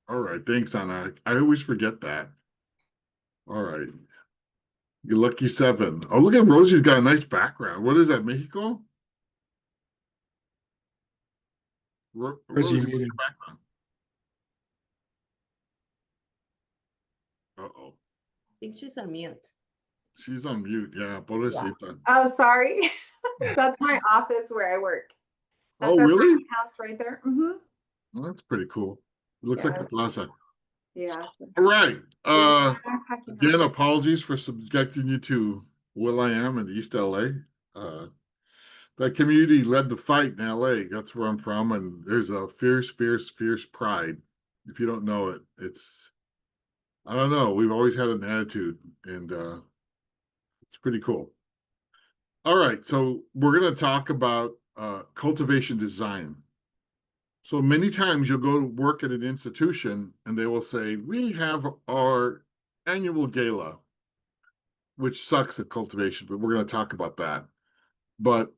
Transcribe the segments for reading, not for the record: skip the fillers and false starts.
All right, thanks, Anna. I always forget that. All right, you lucky seven. Oh, look at Rosie's got a nice background. What is that, Mexico? Chris, you Rosie, what's muted. your background? Uh-oh, I think she's on mute. she's on mute. Yeah, Yeah. pobrecita. Oh, sorry. That's my office where I work. That's Oh, our really? brewing house right there. Well, that's pretty cool. It looks like Yeah. a plaza. Yeah. All right. Yeah, backpacking Again, house. apologies for subjecting you to Will I Am in East LA. That community led the fight in LA. That's where I'm from, and there's a fierce, fierce, fierce pride. If you don't know it, it's I don't know. We've always had an attitude, and it's pretty cool. All right, so we're going to talk about cultivation design. So many times you'll go to work at an institution, and they will say, "We have our annual gala," which sucks at cultivation, but we're going to talk about that. But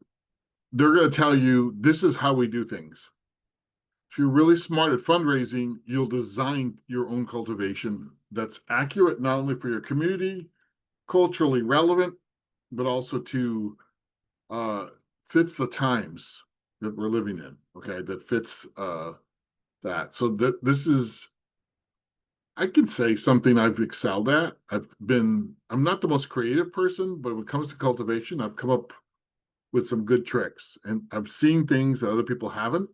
they're going to tell you this is how we do things. If you're really smart at fundraising, you'll design your own cultivation that's accurate not only for your community, culturally relevant, but also to fits the times that we're living in. Okay, that fits that. So that this is, I can say something I've excelled at. I'm not the most creative person, but when it comes to cultivation, I've come up with some good tricks, and I've seen things that other people haven't.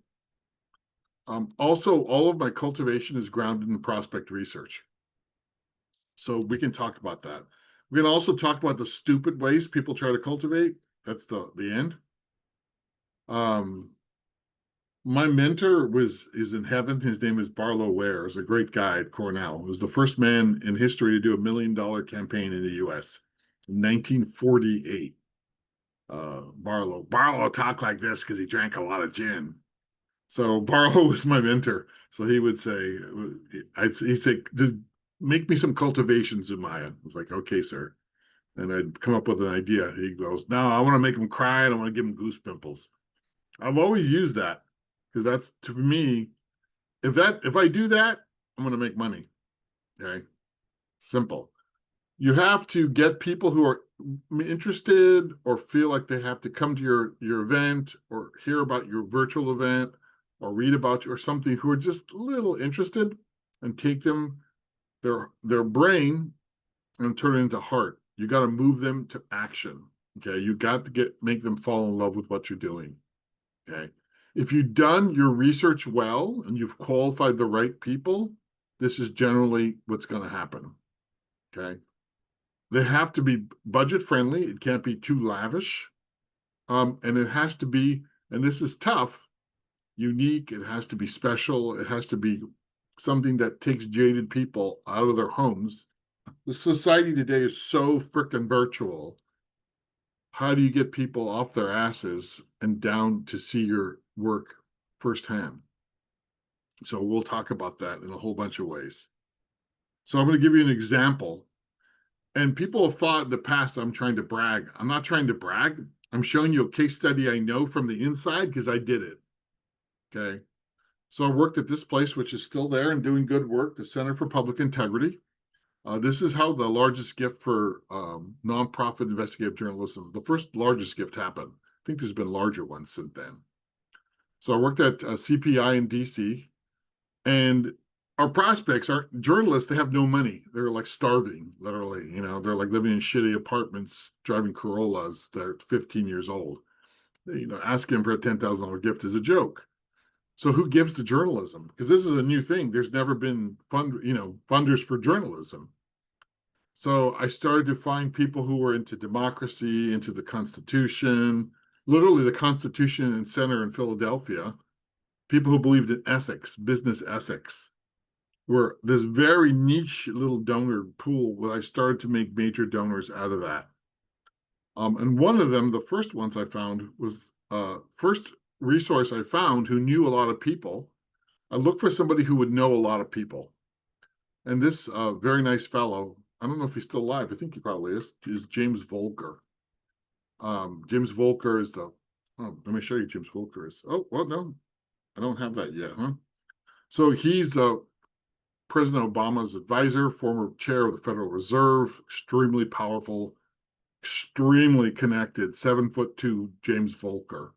Also, all of my cultivation is grounded in prospect research. So we can talk about that. We can also talk about the stupid ways people try to cultivate. That's the end. My mentor is in heaven. His name is Barlow Ware. He's a great guy at Cornell. He was the first man in history to do $1 million campaign in the U.S. in 1948. Barlow talked like this because he drank a lot of gin. So Barlow was my mentor. So he would say, he'd say, make me some cultivation, Zumaya. I was like, okay, sir. And I'd come up with an idea. He goes, no, I want to make him cry and I want to give him goose pimples. I've always used that because that's, to me, if I do that, I'm going to make money. Okay. Simple. You have to get people who are interested or feel like they have to come to your event or hear about your virtual event or read about you or something, who are just a little interested, and take them their brain and turn it into heart. You got to move them to action. Okay. You got to make them fall in love with what you're doing. Okay. If you've done your research well and you've qualified the right people, this is generally what's going to happen. Okay. They have to be budget friendly. It can't be too lavish. And it has to be, and this is tough, unique. It has to be special. It has to be something that takes jaded people out of their homes. The society today is so freaking virtual. How do you get people off their asses and down to see your work firsthand? So we'll talk about that in a whole bunch of ways. So I'm going to give you an example. And people have thought in the past I'm trying to brag. I'm not trying to brag. I'm showing you a case study I know from the inside because I did it. Okay. So I worked at this place, which is still there and doing good work, the Center for Public Integrity. This is how the largest gift for nonprofit investigative journalism, the first largest gift happened. I think there's been larger ones since then. So I worked at CPI in DC, and our prospects aren't journalists. They have no money. They're like starving, literally. They're like living in shitty apartments, driving Corollas. They're 15 years old. Asking for a $10,000 gift is a joke. So who gives to journalism? Because this is a new thing. There's never been funders for journalism. So I started to find people who were into democracy, into the Constitution, literally the Constitution and Center in Philadelphia, people who believed in ethics, business ethics, were this very niche little donor pool where I started to make major donors out of that. And one of them, the first ones I found, was first resource I found who knew a lot of people. I looked for somebody who would know a lot of people. And this very nice fellow, I don't know if he's still alive. I think he probably is James Volker. James Volker is let me show you James Volker is. Oh, well, no, I don't have that yet, huh? So he's the President Obama's advisor, former chair of the Federal Reserve, extremely powerful, extremely connected, 7'2" James Volcker.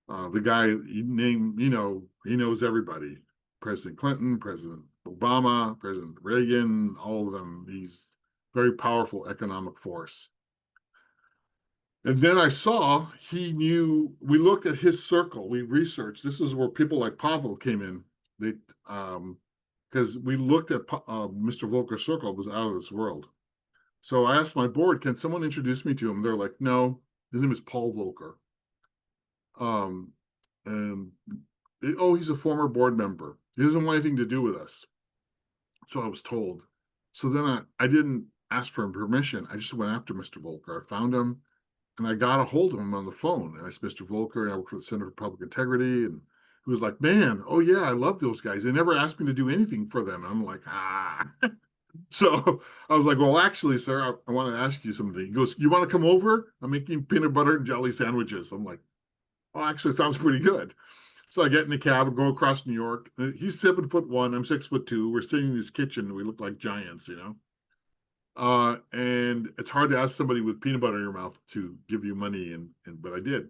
The guy you name, he knows everybody. President Clinton, President Obama, President Reagan, all of them. He's very powerful economic force. And then I saw he knew, we looked at his circle, we researched. This is where people like Pavel came in. They, because we looked at Mr. Volker's circle, it was out of this world. So I asked my board, can someone introduce me to him? They're like, no, his name is Paul Volcker. And oh, he's a former board member. He doesn't want anything to do with us. So I was told. So then I didn't ask for permission. I just went after Mr. Volcker. I found him and I got a hold of him on the phone. And I said, Mr. Volcker, and I work for the Center for Public Integrity. And he was like, man, oh yeah, I love those guys. They never asked me to do anything for them. And I'm like, ah. So I was like, well, actually, sir, I want to ask you something. He goes, you want to come over? I'm making peanut butter and jelly sandwiches. I'm like, oh, actually, it sounds pretty good. So I get in the cab and go across New York. He's 7'1", I'm 6'2". We're sitting in his kitchen. We look like giants, and it's hard to ask somebody with peanut butter in your mouth to give you money, but I did.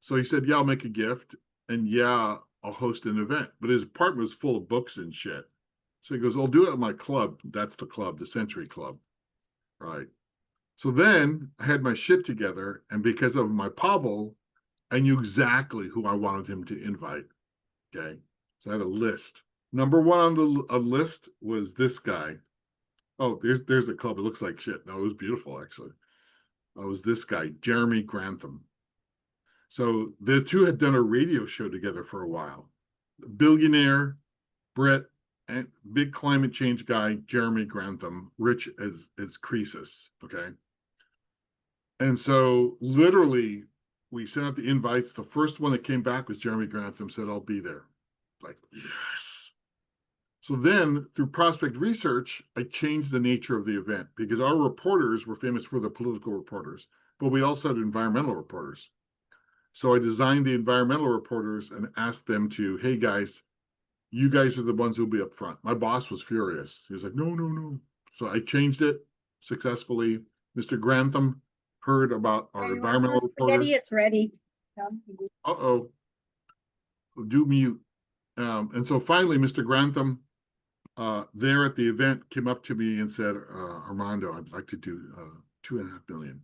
So he said, yeah, I'll make a gift, and yeah, I'll host an event. But his apartment was full of books and shit. So he goes, I'll do it at my club. That's the club, the Century Club. Right. So then I had my shit together, and because of my Pavel, I knew exactly who I wanted him to invite. Okay. So I had a list. Number one on the list was this guy. Oh, there's the club. It looks like shit. No, it was beautiful, actually. It was this guy, Jeremy Grantham. So the two had done a radio show together for a while. Billionaire, Brit, and big climate change guy, Jeremy Grantham, rich as Croesus. Okay. And so literally we sent out the invites. The first one that came back was Jeremy Grantham, said, I'll be there. Like, yes. So then through prospect research, I changed the nature of the event because our reporters were famous for the political reporters, but we also had environmental reporters. So I designed the environmental reporters and asked them to, hey guys, you guys are the ones who'll be up front. My boss was furious. He was like, no, no, no. So I changed it successfully. Mr. Grantham heard about our environmental reporters. It's ready. Uh-oh. Do mute. And so finally, Mr. Grantham, there at the event, came up to me and said, Armando, I'd like to do 2.5 million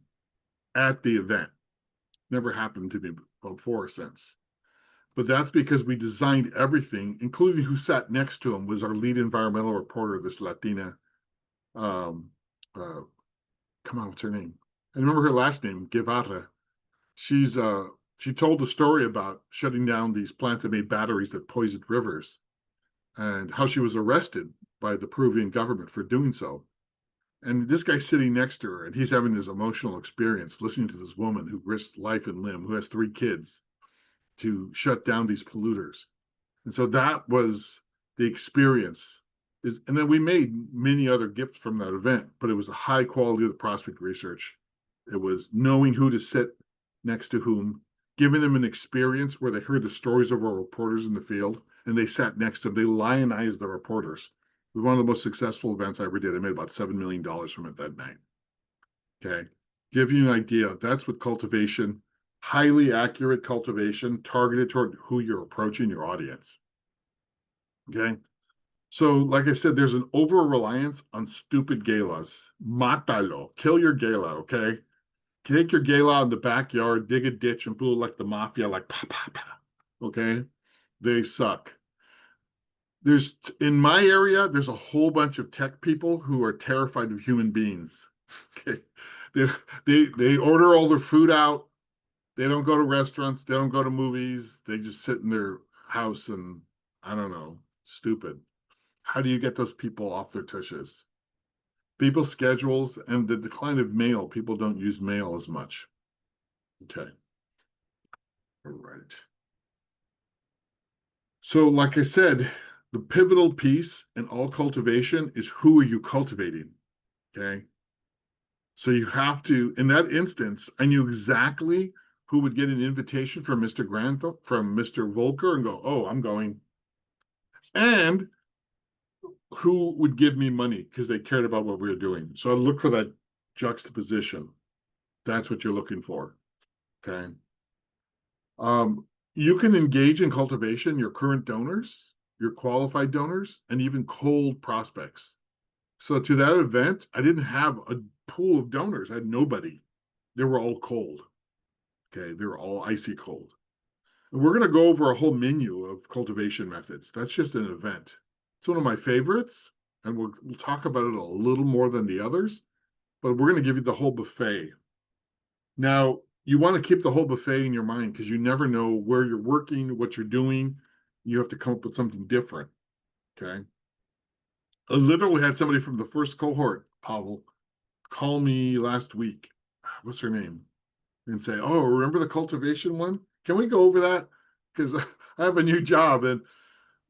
at the event. Never happened to me before or since. But that's because we designed everything, including who sat next to him was our lead environmental reporter, this Latina. Come on, what's her name? I remember her last name, Guevara. She told the story about shutting down these plants that made batteries that poisoned rivers and how she was arrested by the Peruvian government for doing so. And this guy's sitting next to her and he's having this emotional experience listening to this woman who risked life and limb, who has 3 kids, to shut down these polluters. And so that was the experience. And then we made many other gifts from that event, but it was the high quality of the prospect research. It was knowing who to sit next to whom, giving them an experience where they heard the stories of our reporters in the field and they sat next to them. They lionized the reporters. It was one of the most successful events I ever did. I made about $7 million from it that night. Okay. Give you an idea. That's what cultivation, highly accurate cultivation, targeted toward who you're approaching, your audience. Okay. So, like I said, there's an over-reliance on stupid galas. Mátalo. Kill your gala, okay? Take your gala in the backyard, dig a ditch, and blow like the mafia, like pa, pa, pa. Okay? They suck. In my area, there's a whole bunch of tech people who are terrified of human beings. Okay. They order all their food out. They don't go to restaurants. They don't go to movies. They just sit in their house and, I don't know, stupid. How do you get those people off their tushes? People's schedules and the decline of mail. People don't use mail as much. Okay. All right. So, like I said, the pivotal piece in all cultivation is who are you cultivating? Okay. So you have to, in that instance, I knew exactly who would get an invitation from Mr. Grant, from Mr. Volcker and go, oh, I'm going. and who would give me money because they cared about what we were doing. So I look for that juxtaposition. That's what you're looking for. Okay. You can engage in cultivation, your current donors, your qualified donors, and even cold prospects. So to that event, I didn't have a pool of donors. I had nobody. They were all cold. Okay. They were all icy cold. And we're going to go over a whole menu of cultivation methods. That's just an event. It's one of my favorites. And we'll talk about it a little more than the others, but we're going to give you the whole buffet. Now, you want to keep the whole buffet in your mind because you never know where you're working, what you're doing. You have to come up with something different. Okay. I literally had somebody from the first cohort, Pavel, call me last week. What's her name? And say, "Oh, remember the cultivation one? Can we go over that? Because I have a new job and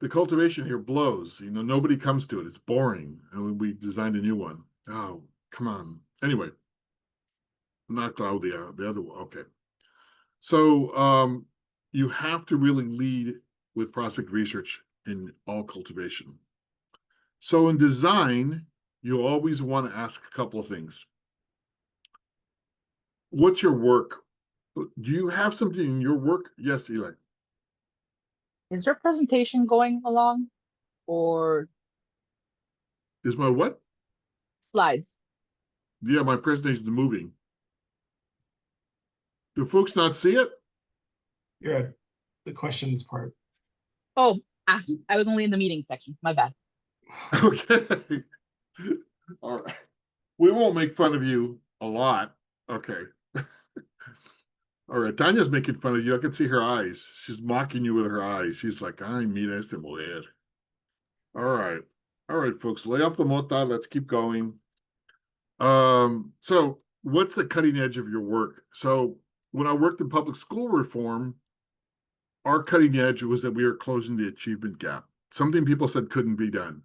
the cultivation here blows. You know, nobody comes to it. It's boring. And we designed a new one. Oh, come on. Anyway, not the other one. Okay. So you have to really lead with prospect research in all cultivation. So in design, you always want to ask a couple of things. What's your work? Do you have something in your work? Yes, Eli. Is your presentation going along or Is my what? slides? Yeah, my presentation is moving. Do folks not see it? You're at the questions part. Oh, I was only in the meeting section. My bad. Okay. All right. We won't make fun of you a lot. Okay. All right. Tanya's making fun of you. I can see her eyes. She's mocking you with her eyes. She's like, ay, mira este mujer. All right. All right, folks. Lay off the mota. Let's keep going. So what's the cutting edge of your work? So when I worked in public school reform, our cutting edge was that we were closing the achievement gap. Something people said couldn't be done.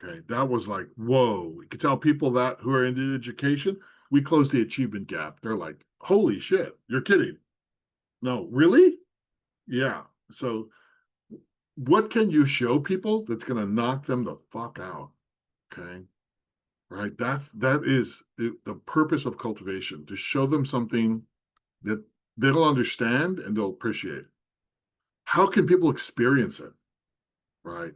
Okay, that was like, whoa. You could tell people that who are into education, we closed the achievement gap. They're like, holy shit, you're kidding. No, really? Yeah. So what can you show people that's going to knock them the fuck out? Okay. Right. That is the purpose of cultivation, to show them something that they'll understand and they'll appreciate. How can people experience it? Right.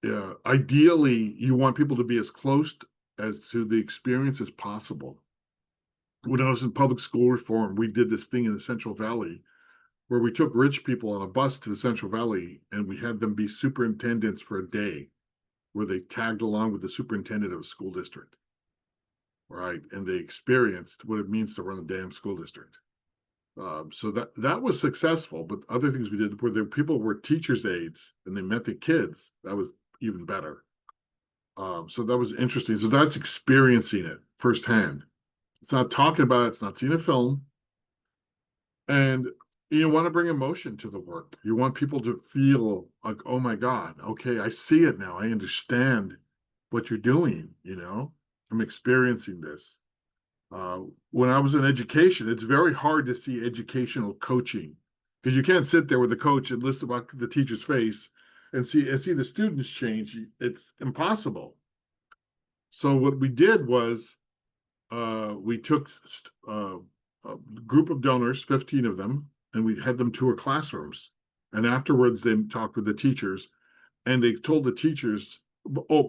Yeah. Ideally, you want people to be as close as to the experience as possible. When I was in public school reform, we did this thing in the Central Valley where we took rich people on a bus to the Central Valley and we had them be superintendents for a day, where they tagged along with the superintendent of a school district. Right. And they experienced what it means to run a damn school district. So that was successful. But other things we did where the people were teachers' aides and they met the kids, that was even better. So that was interesting. So that's experiencing it firsthand. It's not talking about it. It's not seeing a film. And you want to bring emotion to the work. You want people to feel like, oh my God, okay, I see it now. I understand what you're doing. I'm experiencing this. When I was in education, it's very hard to see educational coaching because you can't sit there with the coach and listen about the teacher's face and see the students change. It's impossible. So what we did was we took a group of donors, 15 of them, and we had them tour classrooms. And afterwards, they talked with the teachers, and they told the teachers,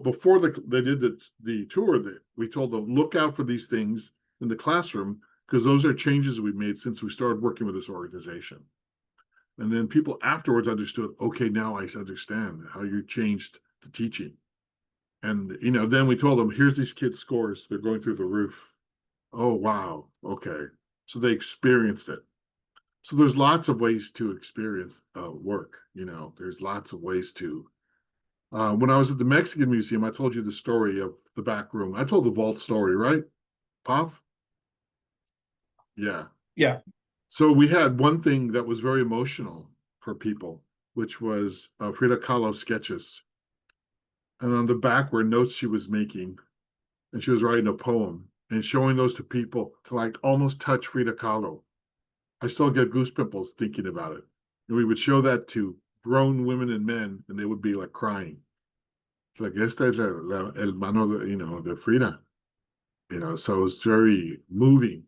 before they did the tour, we told them, look out for these things in the classroom, because those are changes we made since we started working with this organization. And then people afterwards understood, okay, now I understand how you changed the teaching. And, then we told them, here's these kids' scores. They're going through the roof. Oh, wow. Okay. So they experienced it. So there's lots of ways to experience work. There's lots of ways to. When I was at the Mexican Museum, I told you the story of the back room. I told the vault story, right? Pav? Yeah. Yeah. So we had one thing that was very emotional for people, which was Frida Kahlo sketches. And on the back were notes she was making, and she was writing a poem and showing those to people to like almost touch Frida Kahlo. I still get goose pimples thinking about it. And we would show that to grown women and men, and they would be like crying. It's like, esta es el mano, de Frida. So it's very moving.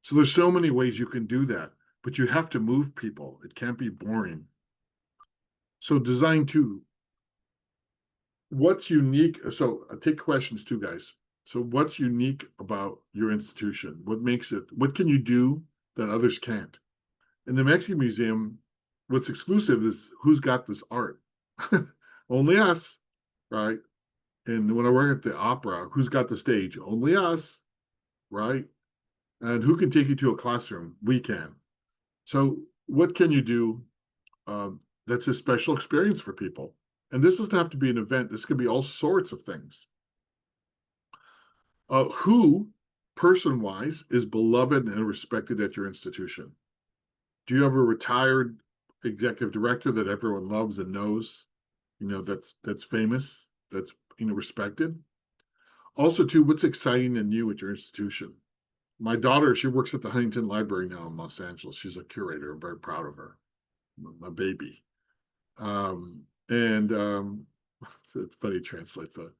So there's so many ways you can do that, but you have to move people. It can't be boring. So design two. What's unique? So I take questions too, guys. So what's unique about your institution? What makes it, what can you do that others can't? In the Mexican Museum, what's exclusive is who's got this art. Only us, right? And when I work at the opera, who's got the stage? Only us, right? And who can take you to a classroom? We can. So what can you do that's a special experience for people? And this doesn't have to be an event. This could be all sorts of things. Who, person-wise, is beloved and respected at your institution? Do you have a retired executive director that everyone loves and knows? That's famous, that's respected. Also, too, what's exciting and new at your institution? My daughter, she works at the Huntington Library now in Los Angeles. She's a curator. I'm very proud of her. My baby. And it's funny to translate that.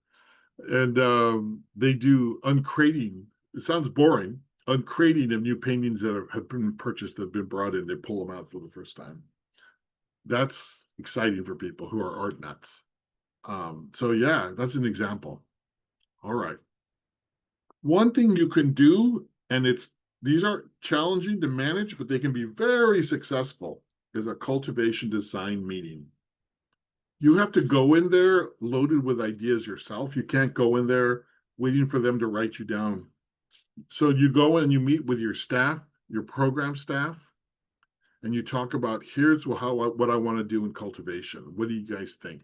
And they do uncrating. It sounds boring. Uncrating of new paintings that have been purchased, that have been brought in. They pull them out for the first time. That's exciting for people who are art nuts. So yeah, that's an example. All right. One thing you can do, and these are challenging to manage, but they can be very successful, is a cultivation design meeting. You have to go in there loaded with ideas yourself. You can't go in there waiting for them to write you down. So you go in and you meet with your staff, your program staff, and you talk about, here's what I want to do in cultivation. What do you guys think?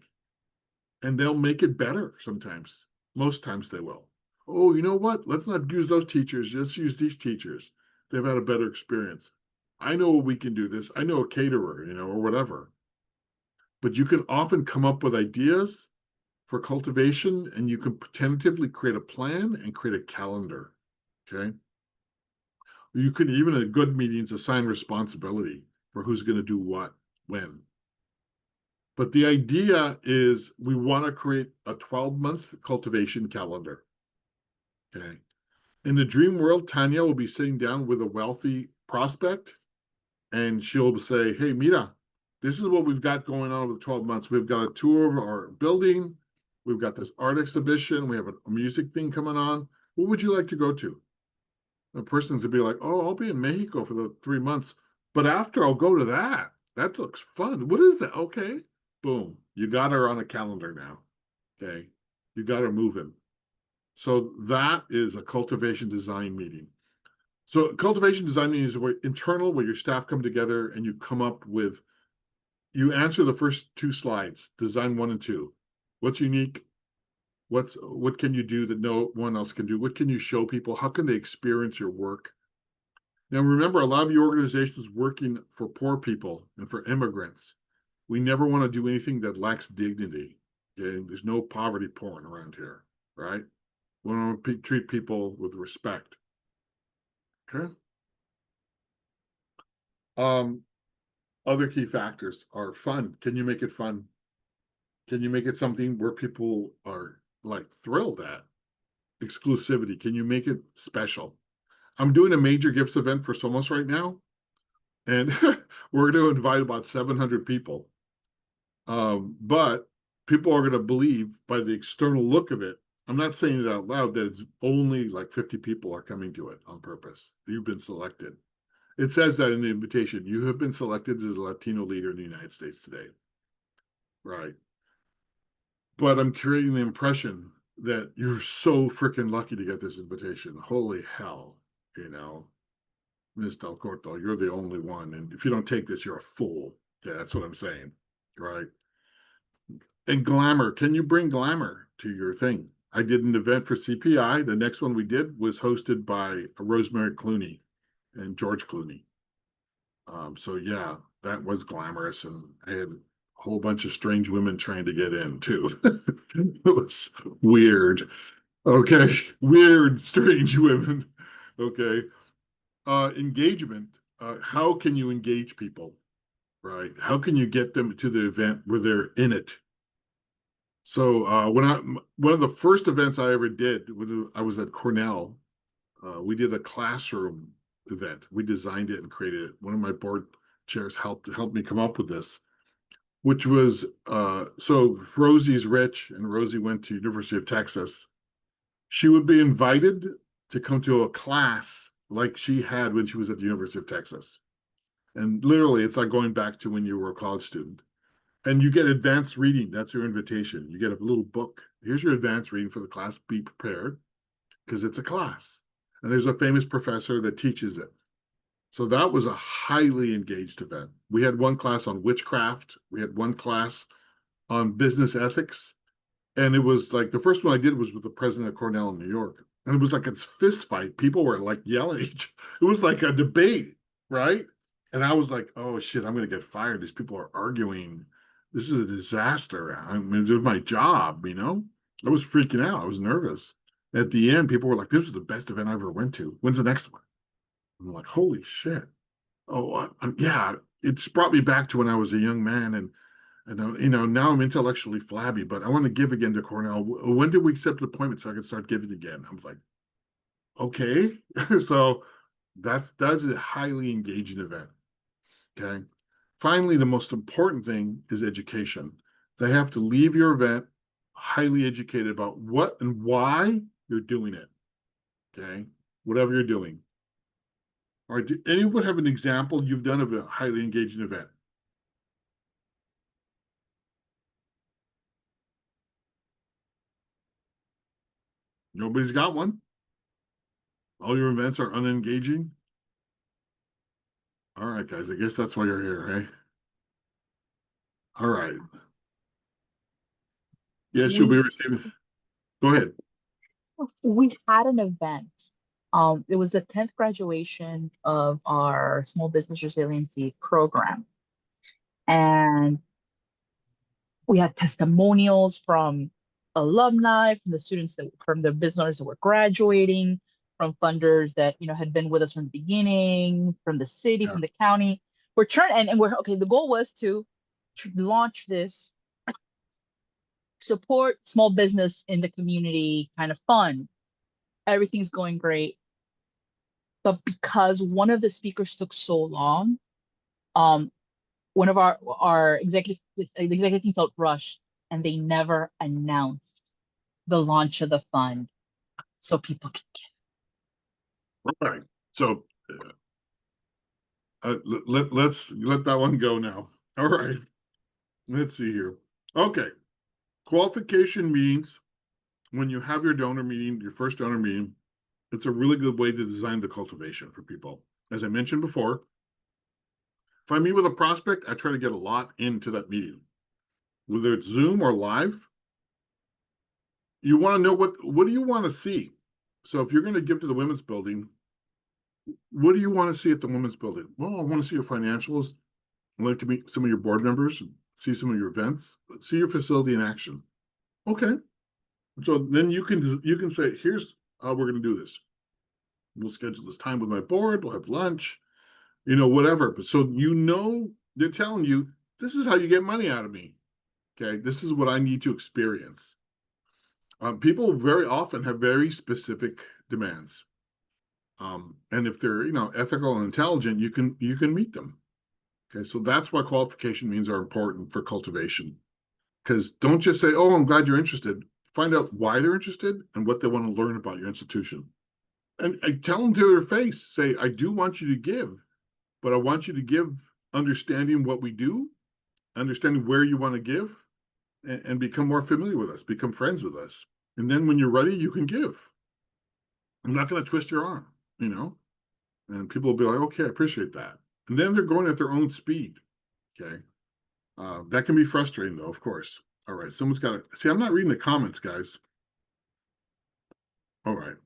And they'll make it better sometimes. Most times they will. Oh, you know what? Let's not use those teachers. Let's use these teachers. They've had a better experience. I know we can do this. I know a caterer, or whatever. But you can often come up with ideas for cultivation, and you can tentatively create a plan and create a calendar. Okay. You can even at good meetings assign responsibility for who's going to do what, when. But the idea is we want to create a 12-month cultivation calendar. Okay. In the dream world, Tanya will be sitting down with a wealthy prospect, and she'll say, hey, Mira, this is what we've got going on over the 12 months. We've got a tour of our building. We've got this art exhibition. We have a music thing coming on. What would you like to go to? The person's to be like, oh, I'll be in Mexico for the 3 months, but after I'll go to that. That looks fun. What is that? Okay. Boom. You got her on a calendar now. Okay. You got her moving. So that is a cultivation design meeting. So cultivation design meeting is where internal, where your staff come together and you come up with, you answer the first two slides, design 1 and 2. What's unique? What can you do that no one else can do? What can you show people? How can they experience your work? Now, remember, a lot of your organization is working for poor people and for immigrants. We never want to do anything that lacks dignity. Okay? There's no poverty porn around here, right? We want to treat people with respect. Okay. Other key factors are fun. Can you make it fun? Can you make it something where people are like thrilled at? Exclusivity. Can you make it special? I'm doing a major gifts event for Somos right now, and we're going to invite about 700 people. But people are going to believe by the external look of it. I'm not saying it out loud that it's only like 50 people are coming to it on purpose. You've been selected. It says that in the invitation. You have been selected as a Latino leader in the United States today. Right. But I'm creating the impression that you're so freaking lucky to get this invitation. Holy hell, Ms. Del Corto, you're the only one. And if you don't take this, you're a fool. Yeah, that's what I'm saying. Right. And glamour. Can you bring glamour to your thing? I did an event for CPI. The next one we did was hosted by Rosemary Clooney and George Clooney. So yeah, that was glamorous, and I had a whole bunch of strange women trying to get in too. It was weird. Okay, weird, strange women. Okay, engagement. How can you engage people? right? How can you get them to the event where they're in it? So one of the first events I ever did, I was at Cornell. We did a classroom event. We designed it and created it. One of my board chairs helped me come up with this, which was so if Rosie's rich and Rosie went to University of Texas. She would be invited to come to a class like she had when she was at the University of Texas. And literally, it's like going back to when you were a college student. And you get advanced reading. That's your invitation. You get a little book. Here's your advanced reading for the class. Be prepared because it's a class. And there's a famous professor that teaches it. So that was a highly engaged event. We had one class on witchcraft. We had one class on business ethics. And it was like the first one I did was with the president of Cornell in New York. And it was like a fist fight. People were like yelling. It was like a debate, right? And I was like, oh shit, I'm going to get fired. These people are arguing. This is a disaster. I mean, it's my job, I was freaking out. I was nervous. At the end, people were like, this was the best event I ever went to. When's the next one? I'm like, holy shit. Oh, yeah. It's brought me back to when I was a young man and now I'm intellectually flabby, but I want to give again to Cornell. When did we accept an appointment so I can start giving again? I was like, okay. So that's a highly engaging event. Okay. Finally, the most important thing is education. They have to leave your event highly educated about what and why you're doing it. Okay. Whatever you're doing. All right. Do anyone have an example you've done of a highly engaging event? Nobody's got one. All your events are unengaging. All right, guys. I guess that's why you're here, eh? All right. Yes, you'll be receiving. Go ahead. We had an event. It was the 10th graduation of our small business resiliency program. And we had testimonials from alumni, from the students from the business owners that were graduating, from funders that had been with us from the beginning, from the city, Yeah. from the county. We're trying, and we're okay. The goal was to launch this support small business in the community kind of fund. Everything's going great, but because one of the speakers took so long, um, one of our the executive team felt rushed, and they never announced the launch of the fund so people can All right. So let's let that one go now. All right. Let's see here. Okay. Qualification meetings, when you have your donor meeting, your first donor meeting, it's a really good way to design the cultivation for people. As I mentioned before, if I meet with a prospect, I try to get a lot into that meeting. Whether it's Zoom or live, you want to know what do you want to see? So if you're going to give to the women's building, what do you want to see at the women's building? Well, I want to see your financials. I'd like to meet some of your board members, see some of your events, see your facility in action. Okay. So then you can say, here's how we're going to do this. We'll schedule this time with my board. We'll have lunch, whatever. But so they're telling you this is how you get money out of me. Okay, this is what I need to experience. People very often have very specific demands, and if they're ethical and intelligent, you can meet them. Okay, so that's why qualification means are important for cultivation. Because don't just say, "Oh, I'm glad you're interested." Find out why they're interested and what they want to learn about your institution, and tell them to their face. Say, "I do want you to give, but I want you to give understanding what we do, understanding where you want to give, and become more familiar with us, become friends with us. And then when you're ready, you can give. I'm not going to twist your arm, and people will be like, okay, I appreciate that. And then they're going at their own speed. Okay. That can be frustrating though, of course. All right. Someone's got to see, I'm not reading the comments, guys. All right.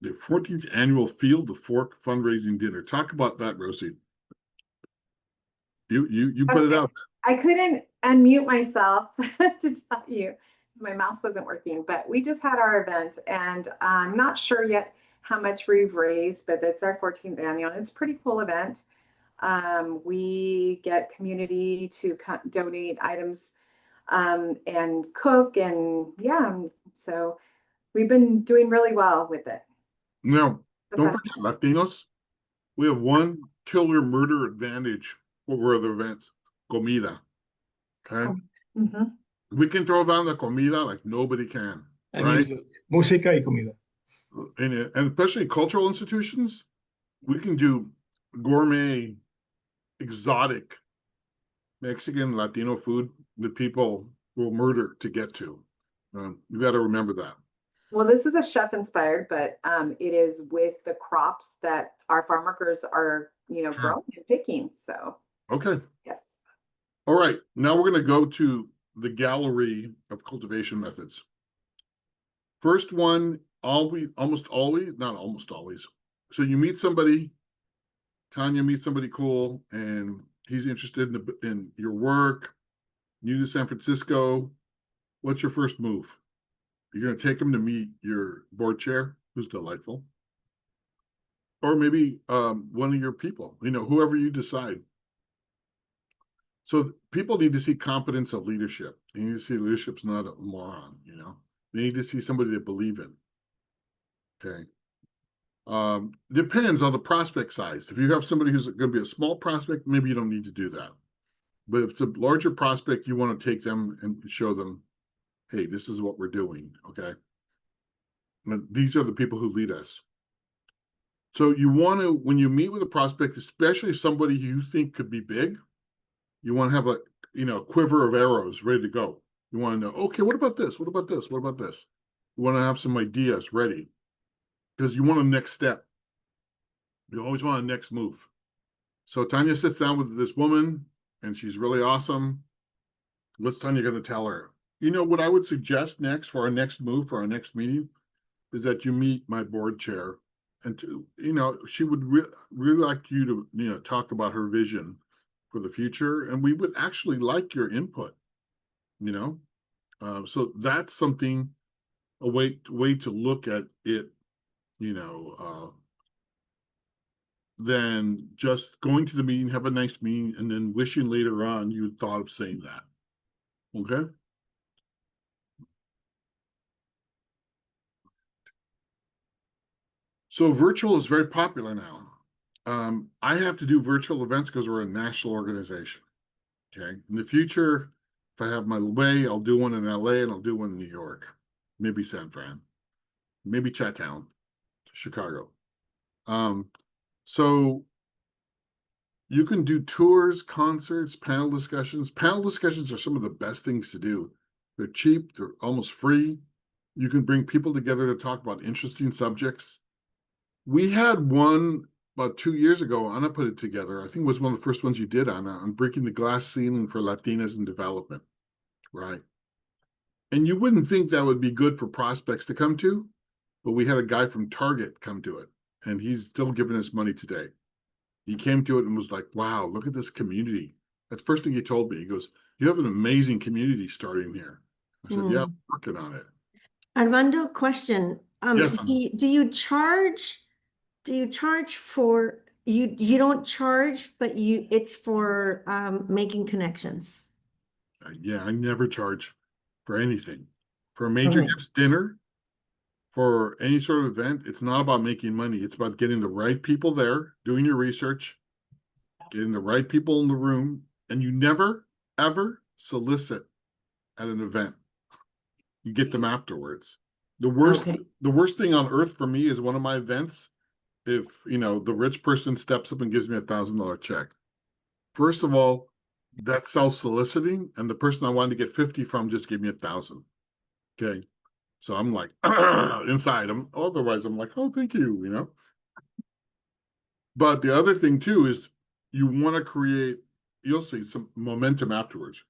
The 14th annual Field the Fork fundraising dinner. Talk about that, Rosie. You put it Okay. out. I couldn't unmute myself to tell you because my mouse wasn't working, but we just had our event and I'm not sure yet how much we've raised, but it's our 14th annual. It's a pretty cool event. We get community to donate items and cook, and yeah, so we've been doing really well with it. Now, It's a don't fun- forget Latinos. We have one killer murder advantage over other events: comida. Okay, Mhm. we can throw down the comida like nobody can, And right? use música y comida. And especially cultural institutions, we can do gourmet, exotic Mexican, Latino food that people will murder to get to. You got to remember that. Well, this is a chef inspired, but it is with the crops that our farm workers are, Sure. growing and picking. So Okay. yes. All right. Now we're going to go to the gallery of cultivation methods. First one, almost always, not almost always. So you meet somebody, Tanya meets somebody cool, and he's interested in your work. New to San Francisco. What's your first move? You're going to take him to meet your board chair, who's delightful, or maybe one of your people. Whoever you decide. So people need to see competence of leadership. They need to see leadership's not a moron. They need to see somebody they believe in. Okay. Depends on the prospect size. If you have somebody who's going to be a small prospect, maybe you don't need to do that. But if it's a larger prospect, you want to take them and show them, hey, this is what we're doing. Okay. And these are the people who lead us. So you want to, when you meet with a prospect, especially somebody you think could be big, you want to have a quiver of arrows ready to go. You want to know, okay, what about this? What about this? What about this? You want to have some ideas ready because you want a next step. You always want a next move. So Tanya sits down with this woman and she's really awesome. What's Tanya going to tell her? What I would suggest next for our next move, for our next meeting, is that you meet my board chair. And she would really like you to, talk about her vision for the future. And we would actually like your input, so that's something, a way to look at it, than just going to the meeting, have a nice meeting, and then wishing later on you thought of saying that. Okay. So virtual is very popular now. I have to do virtual events because we're a national organization. Okay. In the future, if I have my way, I'll do one in LA and I'll do one in New York, maybe San Fran, maybe Chattown, Chicago. So you can do tours, concerts, panel discussions. Panel discussions are some of the best things to do. They're cheap, they're almost free. You can bring people together to talk about interesting subjects. We had one about 2 years ago. Anna put it together. I think it was one of the first ones you did, Anna, on breaking the glass ceiling for Latinas in development, right? And you wouldn't think that would be good for prospects to come to, but we had a guy from Target come to it, and he's still giving us money today. He came to it and was like, wow, look at this community. That's the first thing he told me. He goes, you have an amazing community starting here. I said, yeah, I'm working on it. Armando, question. Yes, Do you charge for, you don't charge, but it's for making connections? yeah, I never charge for anything. For a major Okay. gifts dinner, for any sort of event, it's not about making money. It's about getting the right people there, doing your research, getting the right people in the room, and you never, ever solicit at an event. You get them afterwards. The worst, Okay. the worst thing on earth for me is one of my events. If the rich person steps up and gives me $1,000 check. First of all, that's self-soliciting, and the person I wanted to get 50 from just gave me 1,000. Okay. So I'm like inside. Otherwise I'm like, oh, thank you, But the other thing too is you want to create, you'll see some momentum afterwards.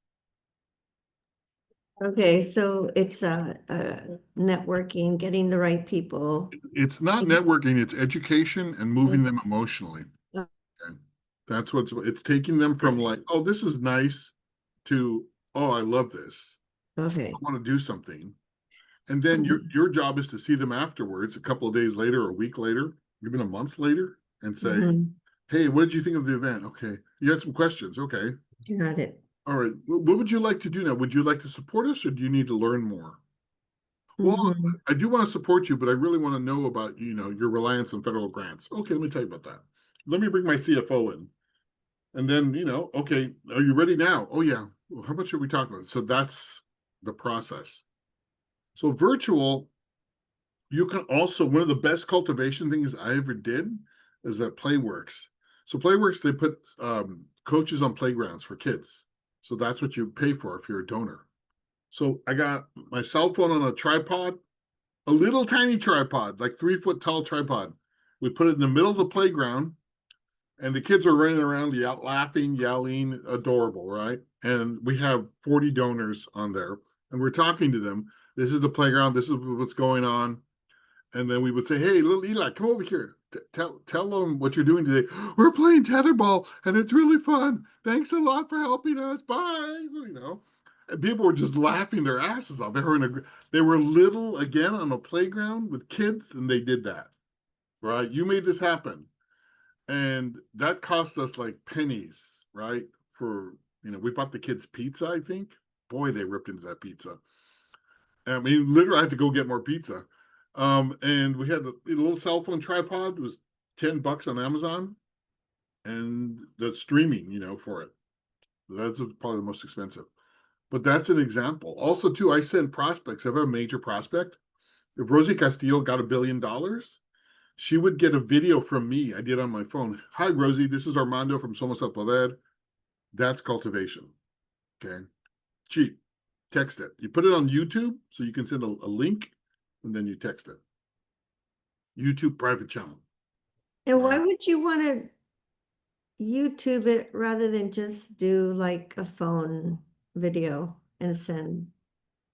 Okay, so it's networking, getting the right people. It's not networking, it's education and moving them emotionally. Oh. Okay. That's it's taking them from like, oh, this is nice to, oh, I love this. Okay. I want to do something. And then your job is to see them afterwards, a couple of days later, or a week later, even a month later, and say, Hey, what did you think of the event? Okay. You had some questions. Okay. Got it. All right. What would you like to do now? Would you like to support us or do you need to learn more? Well, Mhm. I do want to support you, but I really want to know about, your reliance on federal grants. Okay, let me tell you about that. Let me bring my CFO in. And then, okay, are you ready now? Oh, yeah. Well, how much are we talking about? So that's the process. So virtual, you can also, one of the best cultivation things I ever did is that Playworks. So Playworks, they put coaches on playgrounds for kids. So that's what you pay for if you're a donor. So I got my cell phone on a tripod, a little tiny tripod, like 3 foot tall tripod. We put it in the middle of the playground, and the kids are running around, laughing, yelling, adorable, right? And we have 40 donors on there, and we're talking to them. This is the playground. This is what's going on. And then we would say, "Hey, little Eli, come over here. Tell them what you're doing today. We're playing tetherball, and it's really fun. Thanks a lot for helping us. Bye." And people were just laughing their asses off. They were little again on a playground with kids, and they did that. Right? You made this happen, and that cost us like pennies. Right? We bought the kids pizza. I think. Boy, they ripped into that pizza. I mean, literally, I had to go get more pizza. And we had a little cell phone tripod. It was $10 on Amazon, and the streaming, for it. That's probably the most expensive. But that's an example. Also, too, I send prospects. If I have a major prospect, if Rosie Castillo got $1 billion, she would get a video from me. I did on my phone. Hi, Rosie. This is Armando from Somos El Poder. That's cultivation. Okay. Cheap. Text it. You put it on YouTube, so you can send a link, and then you text it. YouTube private channel. And why Right. would you want to YouTube it rather than just do like a phone video and send?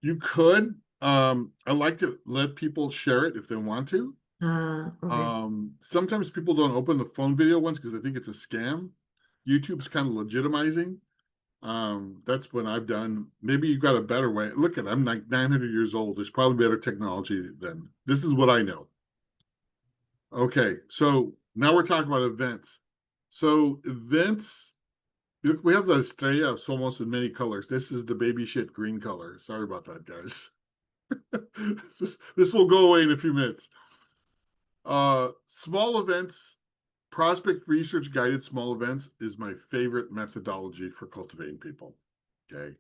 You could. I like to let people share it if they want to. Okay. Sometimes people don't open the phone video ones because they think it's a scam. YouTube's kind of legitimizing. That's what I've done. Maybe you've got a better way. Look at, I'm like 900 years old. There's probably better technology than this is what I know. Okay, so now we're talking about events. So events, look, we have the estrella of Somos in many colors. This is the baby shit green color. Sorry about that, guys. This will go away in a few minutes. Small events, prospect research guided small events is my favorite methodology for cultivating people. Okay.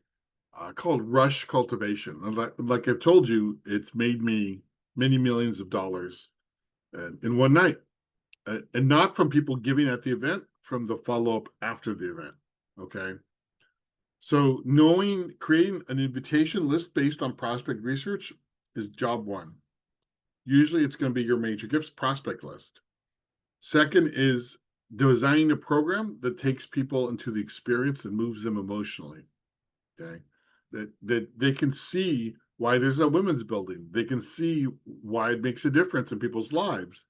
Called rush cultivation. And like I've told you, it's made me many millions of dollars in one night. And not from people giving at the event, from the follow-up after the event. Okay. So creating an invitation list based on prospect research is job one. Usually it's going to be your major gifts prospect list. Second is designing a program that takes people into the experience and moves them emotionally. Okay. That they can see why there's a women's building. They can see why it makes a difference in people's lives.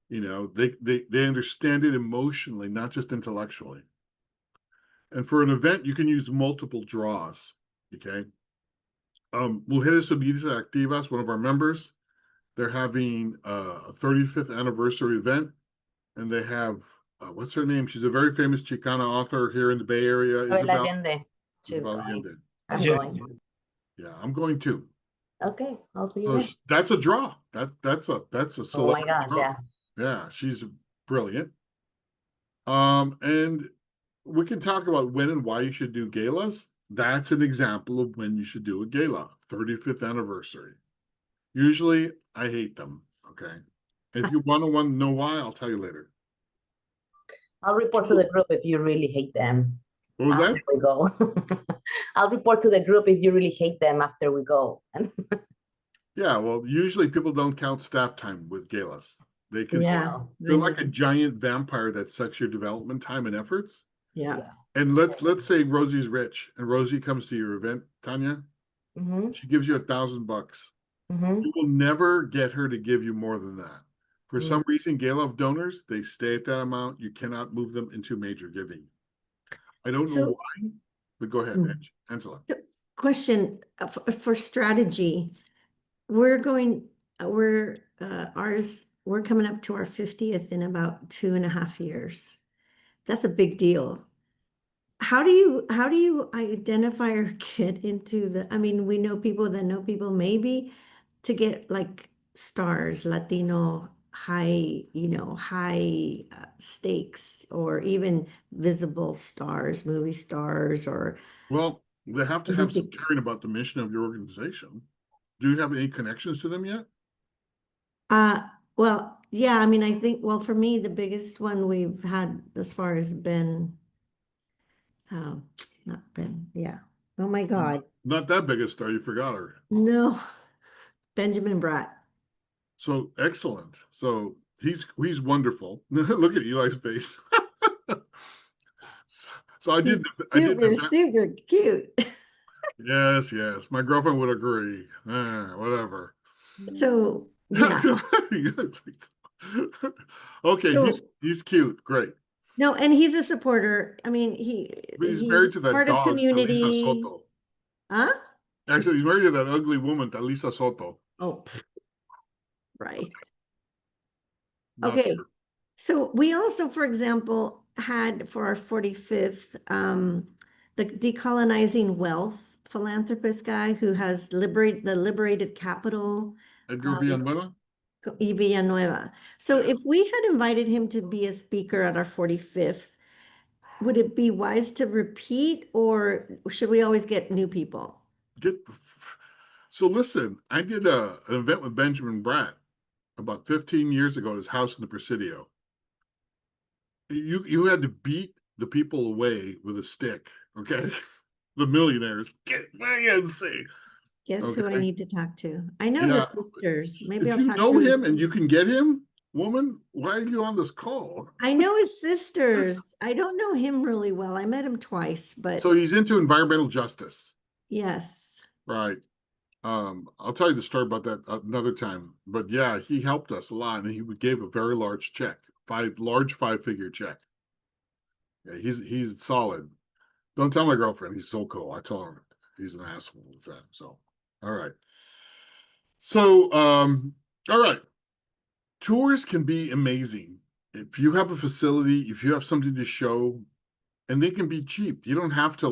They understand it emotionally, not just intellectually. And for an event, you can use multiple draws. Okay. Mujeres Unidas Activas, one of our members, they're having a 35th anniversary event, and they have what's her name? She's a very famous Chicana author here in the Bay Area. Isabel Allende. She's Isabel going. Allende. I'm Yeah. going. Yeah, I'm going too. Okay, I'll see you So there. that's a draw. That's a Oh my celebrity gosh, draw. yeah. Yeah, she's brilliant. And we can talk about when and why you should do galas. That's an example of when you should do a gala, 35th anniversary. Usually, I hate them. Okay. If you want to know why, I'll tell you later. I'll report to the group if you really hate them What was that? after we go. I'll report to the group if you really hate them after we go. Yeah, well, usually people don't count staff time with galas. They can Yeah. they're like a giant vampire that sucks your development time and efforts. Yeah. And let's say Rosie's rich and Rosie comes to your event, Tanya. Mm-hmm, She gives you $1,000. mm-hmm. You will never get her to give you more than that. For some reason, gala of donors, they stay at that amount. You cannot move them into major giving. I don't know So, why, but go ahead, Angela. question for strategy. We're coming up to our 50th in about 2.5 years. that's a big deal. How do you identify or get into the, I mean, we know people that know people maybe to get like stars, Latino high stakes or even visible stars, movie stars or Well, they have to have some Olympic. caring about the mission of your organization. Do you have any connections to them yet? Uh, well, yeah, I mean, I think, well, for me, the biggest one we've had thus far has been, um, not been, yeah. Oh my God. Not that big a star, you forgot her. No, Benjamin Bratt. So excellent. So he's wonderful. Look at Eli's face. So He's I did the super, super cute. yes, yes. My girlfriend would agree. Whatever. So, yeah. Okay, So, he's cute, great. no, and he's a supporter. I mean, But he's he's married to that part of dog, Talisa community. Soto. Huh? Actually, he's married to that ugly woman, Talisa Soto. Oh, right. Not Okay. true. So we also, for example, had for our 45th, the Decolonizing Wealth philanthropist guy who has the Liberated Capital, Edgar um, Villanueva? Villanueva. So if we had invited him to be a speaker at our 45th, would it be wise to repeat or should we always get new people? Get so listen, I did an event with Benjamin Bratt about 15 years ago at his house in the Presidio. You had to beat the people away with a stick, okay? The millionaires. Get and see. Guess who I Okay. need to talk to? I know his Yeah. sisters. Maybe If I'll you talk know to his. him and you can get him, woman, why are you on this call? I know his sisters. I don't know him really well. I met him twice, So but he's into environmental justice, yes. right? I'll tell you the story about that another time. But yeah, he helped us a lot, and he gave a very large check, large five-figure check. Yeah, he's solid. Don't tell my girlfriend. He's so cool. I told her he's an asshole with that. So, all right. So, all right. Tours can be amazing if you have a facility, if you have something to show, and they can be cheap. You don't have to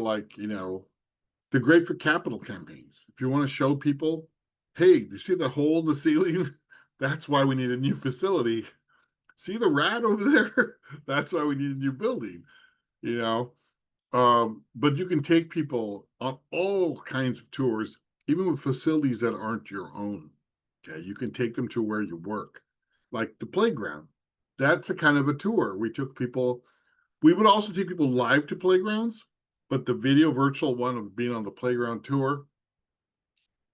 they're great for capital campaigns. If you want to show people, hey, you see the hole in the ceiling? That's why we need a new facility. See the rat over there? That's why we need a new building, you know. But you can take people on all kinds of tours, even with facilities that aren't your own. Okay, you can take them to where you work, like the playground. That's a kind of a tour. We would also take people live to playgrounds, but the video virtual one of being on the playground tour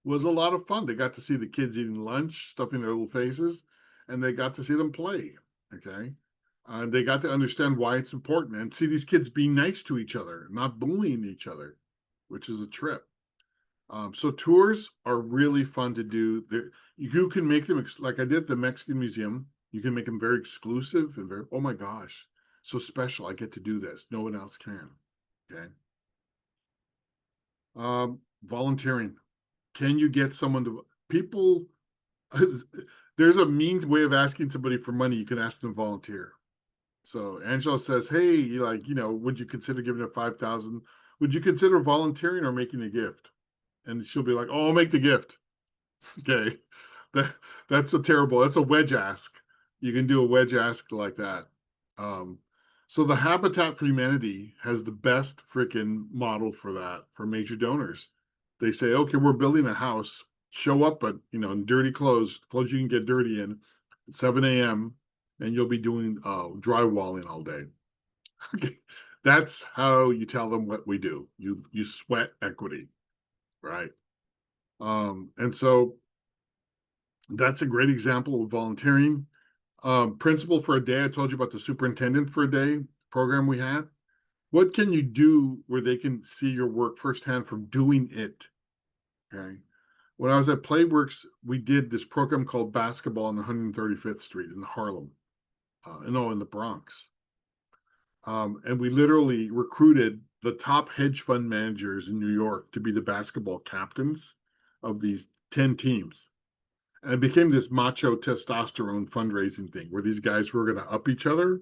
was a lot of fun. They got to see the kids eating lunch, stuffing their little faces, and they got to see them play. Okay. They got to understand why it's important and see these kids be nice to each other, not bullying each other, which is a trip. So tours are really fun to do. You can make them like I did at the Mexican Museum. You can make them very exclusive and very, oh my gosh, so special. I get to do this. No one else can. Okay. Volunteering. Can you get someone to people? There's a mean way of asking somebody for money. You can ask them to volunteer. So Angela says, "Hey, would you consider giving her 5,000? Would you consider volunteering or making a gift?" And she'll be like, "Oh, I'll make the gift." Okay, that that's a wedge ask. You can do a wedge ask like that. Um, so the Habitat for Humanity has the best freaking model for that for major donors. They say, okay, we're building a house. Show up, but in dirty clothes you can get dirty in at 7 a.m. and you'll be doing drywalling all day. Okay, that's how you tell them what we do. You sweat equity, right? And so that's a great example of volunteering. Principal for a day. I told you about the superintendent for a day program we had. What can you do where they can see your work firsthand from doing it? Okay. When I was at Playworks, we did this program called Basketball on 135th Street in Harlem, in the Bronx. And we literally recruited the top hedge fund managers in New York to be the basketball captains of these 10 teams. And it became this macho testosterone fundraising thing where these guys were going to up each other.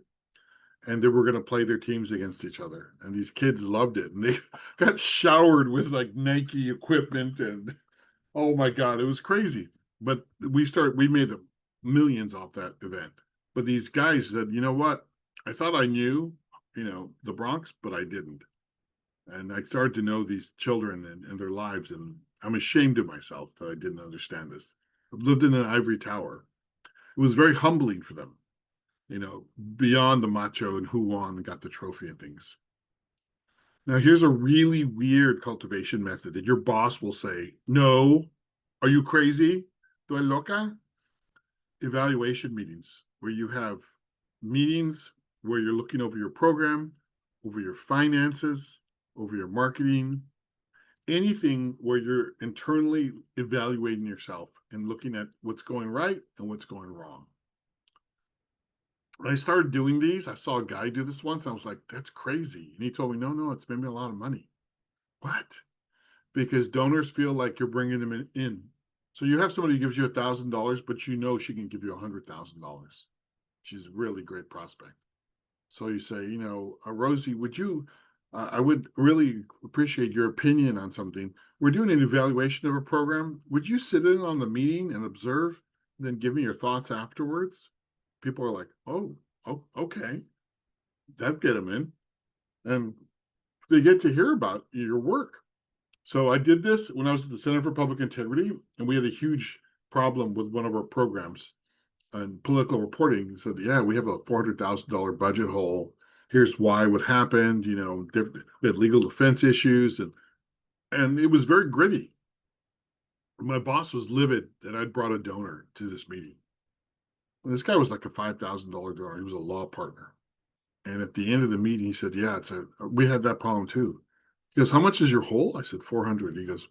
and they were going to play their teams against each other. And these kids loved it, and they got showered with like Nike equipment, and oh my God, it was crazy. But we made millions off that event. But these guys said, you know what? I thought I knew, the Bronx, but I didn't. And I started to know these children and their lives, and I'm ashamed of myself that I didn't understand this. I've lived in an ivory tower. It was very humbling for them, beyond the macho and who won and got the trophy and things. Now, here's a really weird cultivation method that your boss will say, no, are you crazy? Do I loca? Evaluation meetings, where you have meetings where you're looking over your program, over your finances, over your marketing, anything where you're internally evaluating yourself and looking at what's going right and what's going wrong. When I started doing these, I saw a guy do this once. And I was like, that's crazy. And he told me, no, it's made me a lot of money. What? Because donors feel like you're bringing them in. So you have somebody who gives you $1,000, but she can give you $100,000. She's a really great prospect. So you say, Rosie, I would really appreciate your opinion on something. We're doing an evaluation of a program. Would you sit in on the meeting and observe, and then give me your thoughts afterwards? People are like, oh, okay. That'd get them in. And they get to hear about your work. So I did this when I was at the Center for Public Integrity, and we had a huge problem with one of our programs and political reporting. Said, yeah, we have a $400,000 budget hole. Here's why what happened. We had legal defense issues, and it was very gritty. My boss was livid that I'd brought a donor to this meeting. And this guy was like a $5,000 donor. He was a law partner. And at the end of the meeting, he said, yeah, we had that problem too. He goes, how much is your hole? I said, 400. He goes,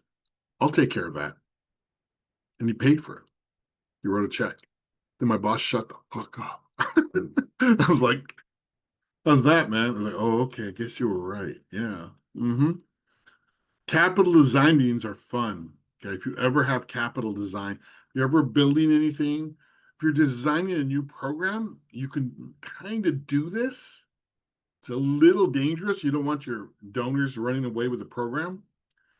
I'll take care of that. And he paid for it. He wrote a check. Then my boss shut the fuck up. I was like, how's that, man? I was like, oh, okay. I guess you were right. Yeah. Mm-hmm. Capital design meetings are fun. Okay. If you ever have capital design, if you're ever building anything, if you're designing a new program, you can kind of do this. It's a little dangerous. You don't want your donors running away with the program.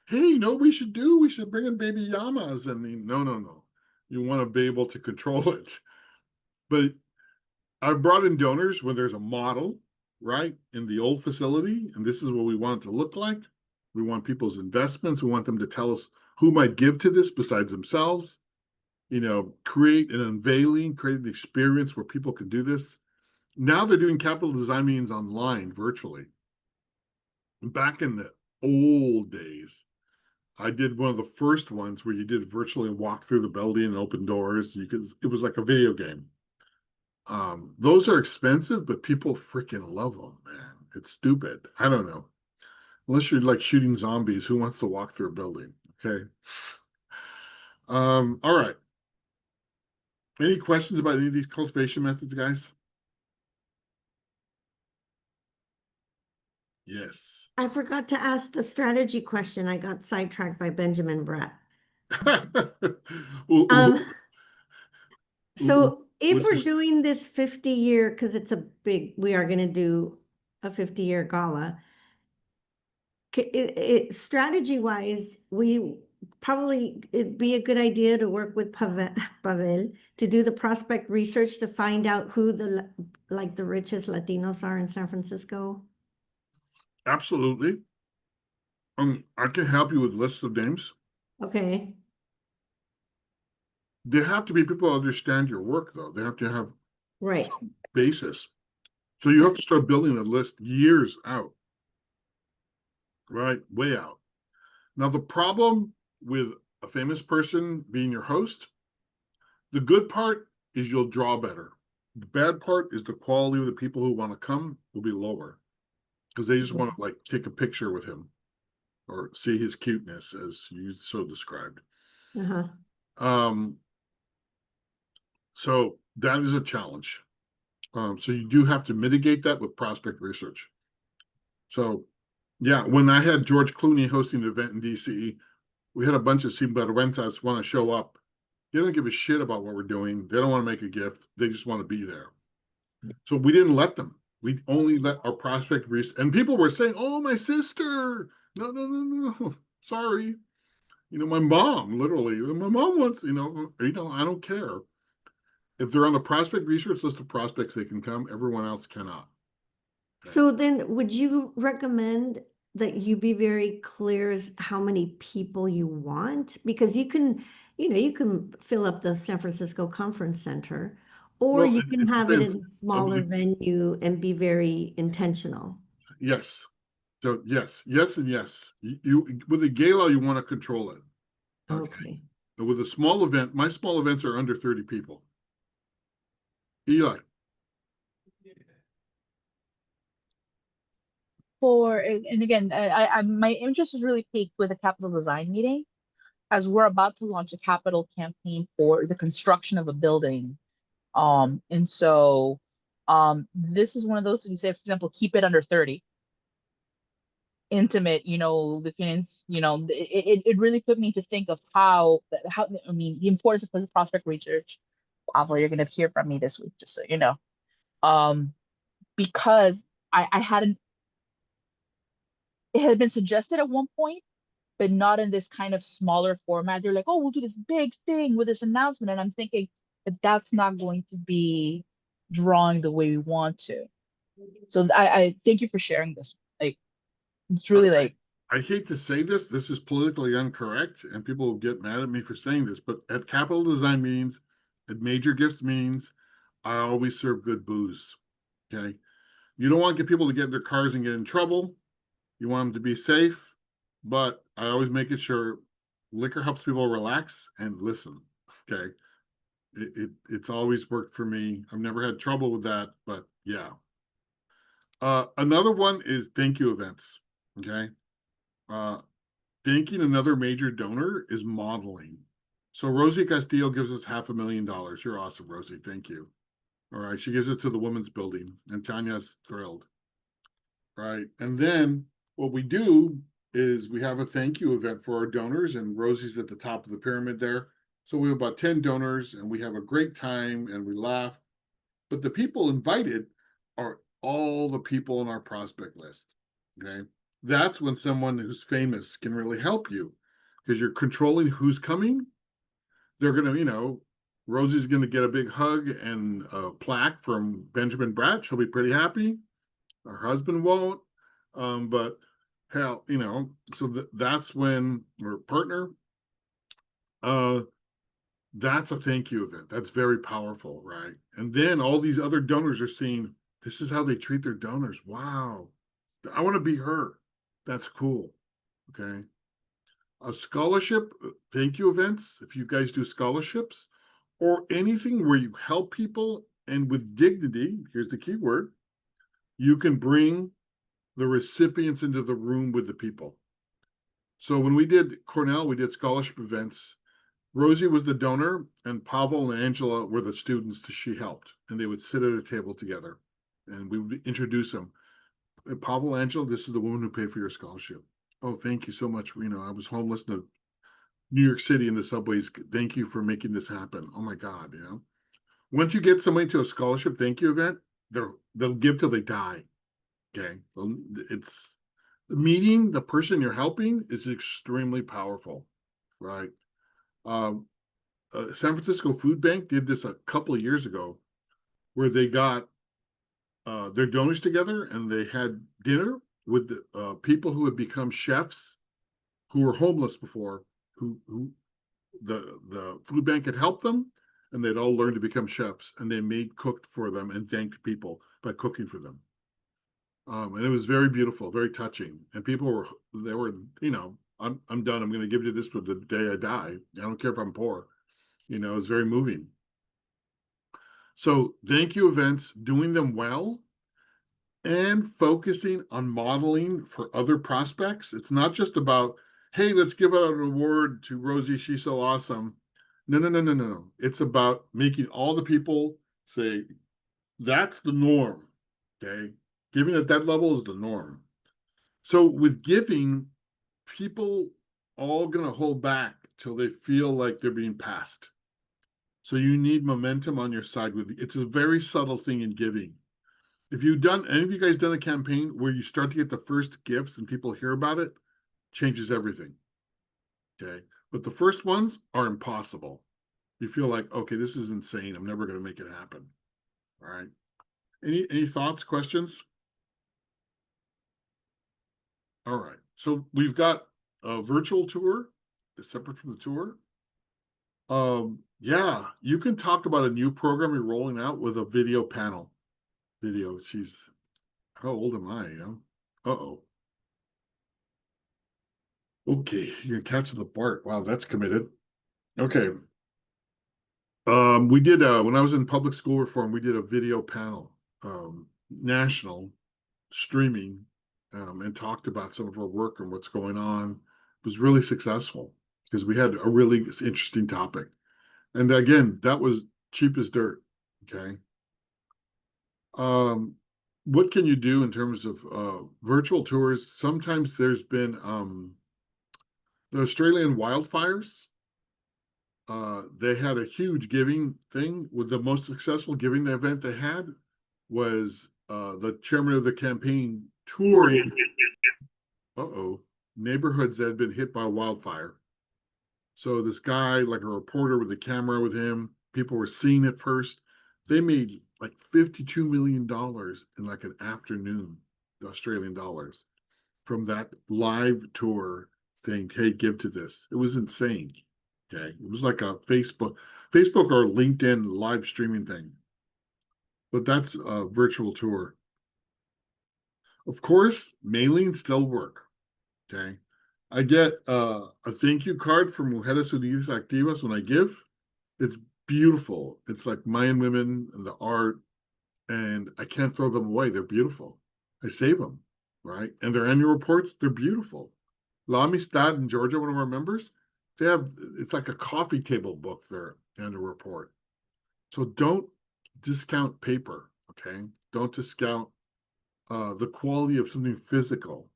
Hey, what we should do? We should bring in baby llamas. And no. You want to be able to control it. But I've brought in donors when there's a model, right, in the old facility, and this is what we want it to look like. We want people's investments. We want them to tell us who might give to this besides themselves. Create an unveiling, create an experience where people can do this. Now they're doing capital design meetings online, virtually. Back in the old days, I did one of the first ones where you did virtually walk through the building and open doors. It was like a video game. Those are expensive, but people freaking love them, man. It's stupid. I don't know. Unless you're like shooting zombies, who wants to walk through a building? Okay. All right. Any questions about any of these cultivation methods, guys? Yes. I forgot to ask the strategy question. I got sidetracked by Benjamin Bratt. Ooh, So if what we're is- doing this 50-year, because we are going to do a 50-year gala, strategy-wise, it'd be a good idea to work with Pavel to do the prospect research to find out who the richest Latinos are in San Francisco. Absolutely. I can help you with lists of names. Okay. They have to be people who understand your work, though. They have to have Right. basis. So you have to start building a list years out, right? Way out. Now, the problem with a famous person being your host, the good part is you'll draw better. The bad part is the quality of the people who want to come will be lower because they just want to take a picture with him or see his cuteness, as you so described. Uh-huh. So that is a challenge. So you do have to mitigate that with prospect research. So yeah, when I had George Clooney hosting an event in DC, we had a bunch of sinvergüenzas want to show up. They don't give a shit about what we're doing. They don't want to make a gift. They just want to be there. So we didn't let them. We only let our prospect reach, and people were saying, "Oh, my sister." No, no, no, no. Sorry. My mom, literally, my mom wants, I don't care. If they're on the prospect research list of prospects, they can come. Everyone else cannot. Okay. So then would you recommend that you be very clear as how many people you want? Because you can fill up the San Francisco Conference Center, or Well, you it, can it have it depends. in a smaller venue and be very intentional. Yes. So yes, yes, and yes. You with a gala, you want to control it. Okay. Okay. But with a small event, my small events are under 30 people. Eli. And again, my interest is really peaked with the capital design meeting, as we're about to launch a capital campaign for the construction of a building. And so this is one of those, we say, for example, keep it under 30. Intimate, the finance, it really put me to think of how, I mean, the importance of prospect research. Pablo, you're gonna hear from me this week, just so you know. Because I hadn't, it had been suggested at one point, but not in this kind of smaller format. They're like, oh, we'll do this big thing with this announcement. And I'm thinking that that's not going to be drawing the way we want to. So I thank you for sharing this. Like, it's really like, I hate to say this, this is politically incorrect, and people will get mad at me for saying this, but at capital design meetings, at major gifts meetings, I always serve good booze. Okay. You don't want to get people to get in their cars and get in trouble. You want them to be safe, but I always make it sure liquor helps people relax and listen. Okay. It's always worked for me. I've never had trouble with that, but yeah. Another one is thank you events. Okay. Uh, Thanking another major donor is modeling. So Rosie Castillo gives us $500,000. You're awesome, Rosie. Thank you. All right. She gives it to the women's building, and Tanya's thrilled. Right. And then what we do is we have a thank you event for our donors, and Rosie's at the top of the pyramid there. So we have about 10 donors, and we have a great time and we laugh. But the people invited are all the people on our prospect list. Okay. That's when someone who's famous can really help you, because you're controlling who's coming. They're going to, Rosie's going to get a big hug and a plaque from Benjamin Bratt. She'll be pretty happy. Her husband won't. But hell, so that's when, or partner, uh, that's a thank you event. That's very powerful, right? And then all these other donors are seeing this is how they treat their donors. Wow. I want to be her. That's cool. Okay. A scholarship, thank you events, if you guys do scholarships or anything where you help people and with dignity, here's the key word, you can bring the recipients into the room with the people. So when we did Cornell, we did scholarship events. Rosie was the donor, and Pavel and Angela were the students that she helped, and they would sit at a table together, and we would introduce them. Pavel, Angela, this is the woman who paid for your scholarship. Oh, thank you so much. I was homeless in New York City in the subways. Thank you for making this happen. Oh my God, Once you get somebody to a scholarship thank you event, they'll give till they die. Okay, it's meeting the person you're helping is extremely powerful, right? Um, San Francisco Food Bank did this a couple of years ago, where they got their donors together and they had dinner with the people who had become chefs who were homeless before, who the food bank had helped them, and they'd all learned to become chefs, and they cooked for them and thanked people by cooking for them. And it was very beautiful, very touching. And people were, I'm done. I'm going to give you this for the day I die. I don't care if I'm poor. It's very moving. So thank you events, doing them well and focusing on modeling for other prospects. It's not just about, hey, let's give out an award to Rosie. She's so awesome. No, no, no, no, no, no. It's about making all the people say, that's the norm. Okay. Giving at that level is the norm. So with giving, people all going to hold back till they feel like they're being passed. So you need momentum on your side with it's a very subtle thing in giving. If you've done, any of you guys done a campaign where you start to get the first gifts and people hear about it, changes everything. Okay. But the first ones are impossible. You feel like, okay, this is insane. I'm never going to make it happen. All right. Any thoughts, questions? All right. So we've got a virtual tour, separate from the tour. Yeah, you can talk about a new program you're rolling out with a video panel. Video. She's, how old am I? You know? Uh-oh. Okay, you're catching the Bart. Wow, that's committed. Okay. We did when I was in public school reform, we did a video panel, national streaming, and talked about some of our work and what's going on. It was really successful because we had a really interesting topic. And again, that was cheap as dirt. Okay. Um, what can you do in terms of virtual tours? Sometimes there's been the Australian wildfires. They had a huge giving thing. With the most successful giving event they had was the chairman of the campaign touring neighborhoods that had been hit by wildfire. So this guy, like a reporter with a camera with him, people were seeing it first. They made like $52 million in like an afternoon, Australian dollars, from that live tour saying, hey, give to this. It was insane. Okay. It was like a Facebook or LinkedIn live streaming thing. But that's a virtual tour. Of course, mailings still work. Okay. I get a thank you card from Mujeres Unidas Activas when I give. It's beautiful. It's like Mayan women and the art, and I can't throw them away. They're beautiful. I save them, right? And their annual reports, they're beautiful. La Amistad in Georgia, one of our members, they have, it's like a coffee table book, their annual report. So don't discount paper, okay? Don't discount the quality of something physical,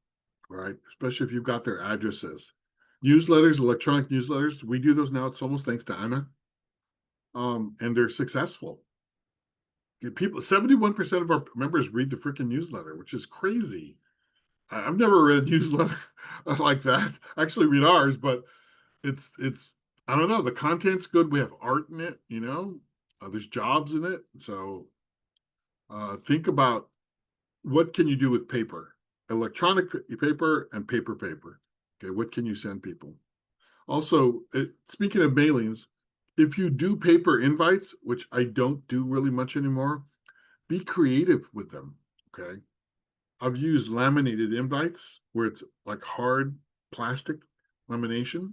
right? Especially if you've got their addresses. Newsletters, electronic newsletters, we do those now. It's almost thanks to Anna. And they're successful. People, 71% of our members read the freaking newsletter, which is crazy. I've never read a newsletter like that. I actually read ours, but it's I don't know. The content's good. We have art in it, you know. There's jobs in it. So think about what can you do with paper, electronic paper and paper. Okay, what can you send people? Also, speaking of mailings, if you do paper invites, which I don't do really much anymore, be creative with them. Okay. I've used laminated invites where it's like hard plastic lamination.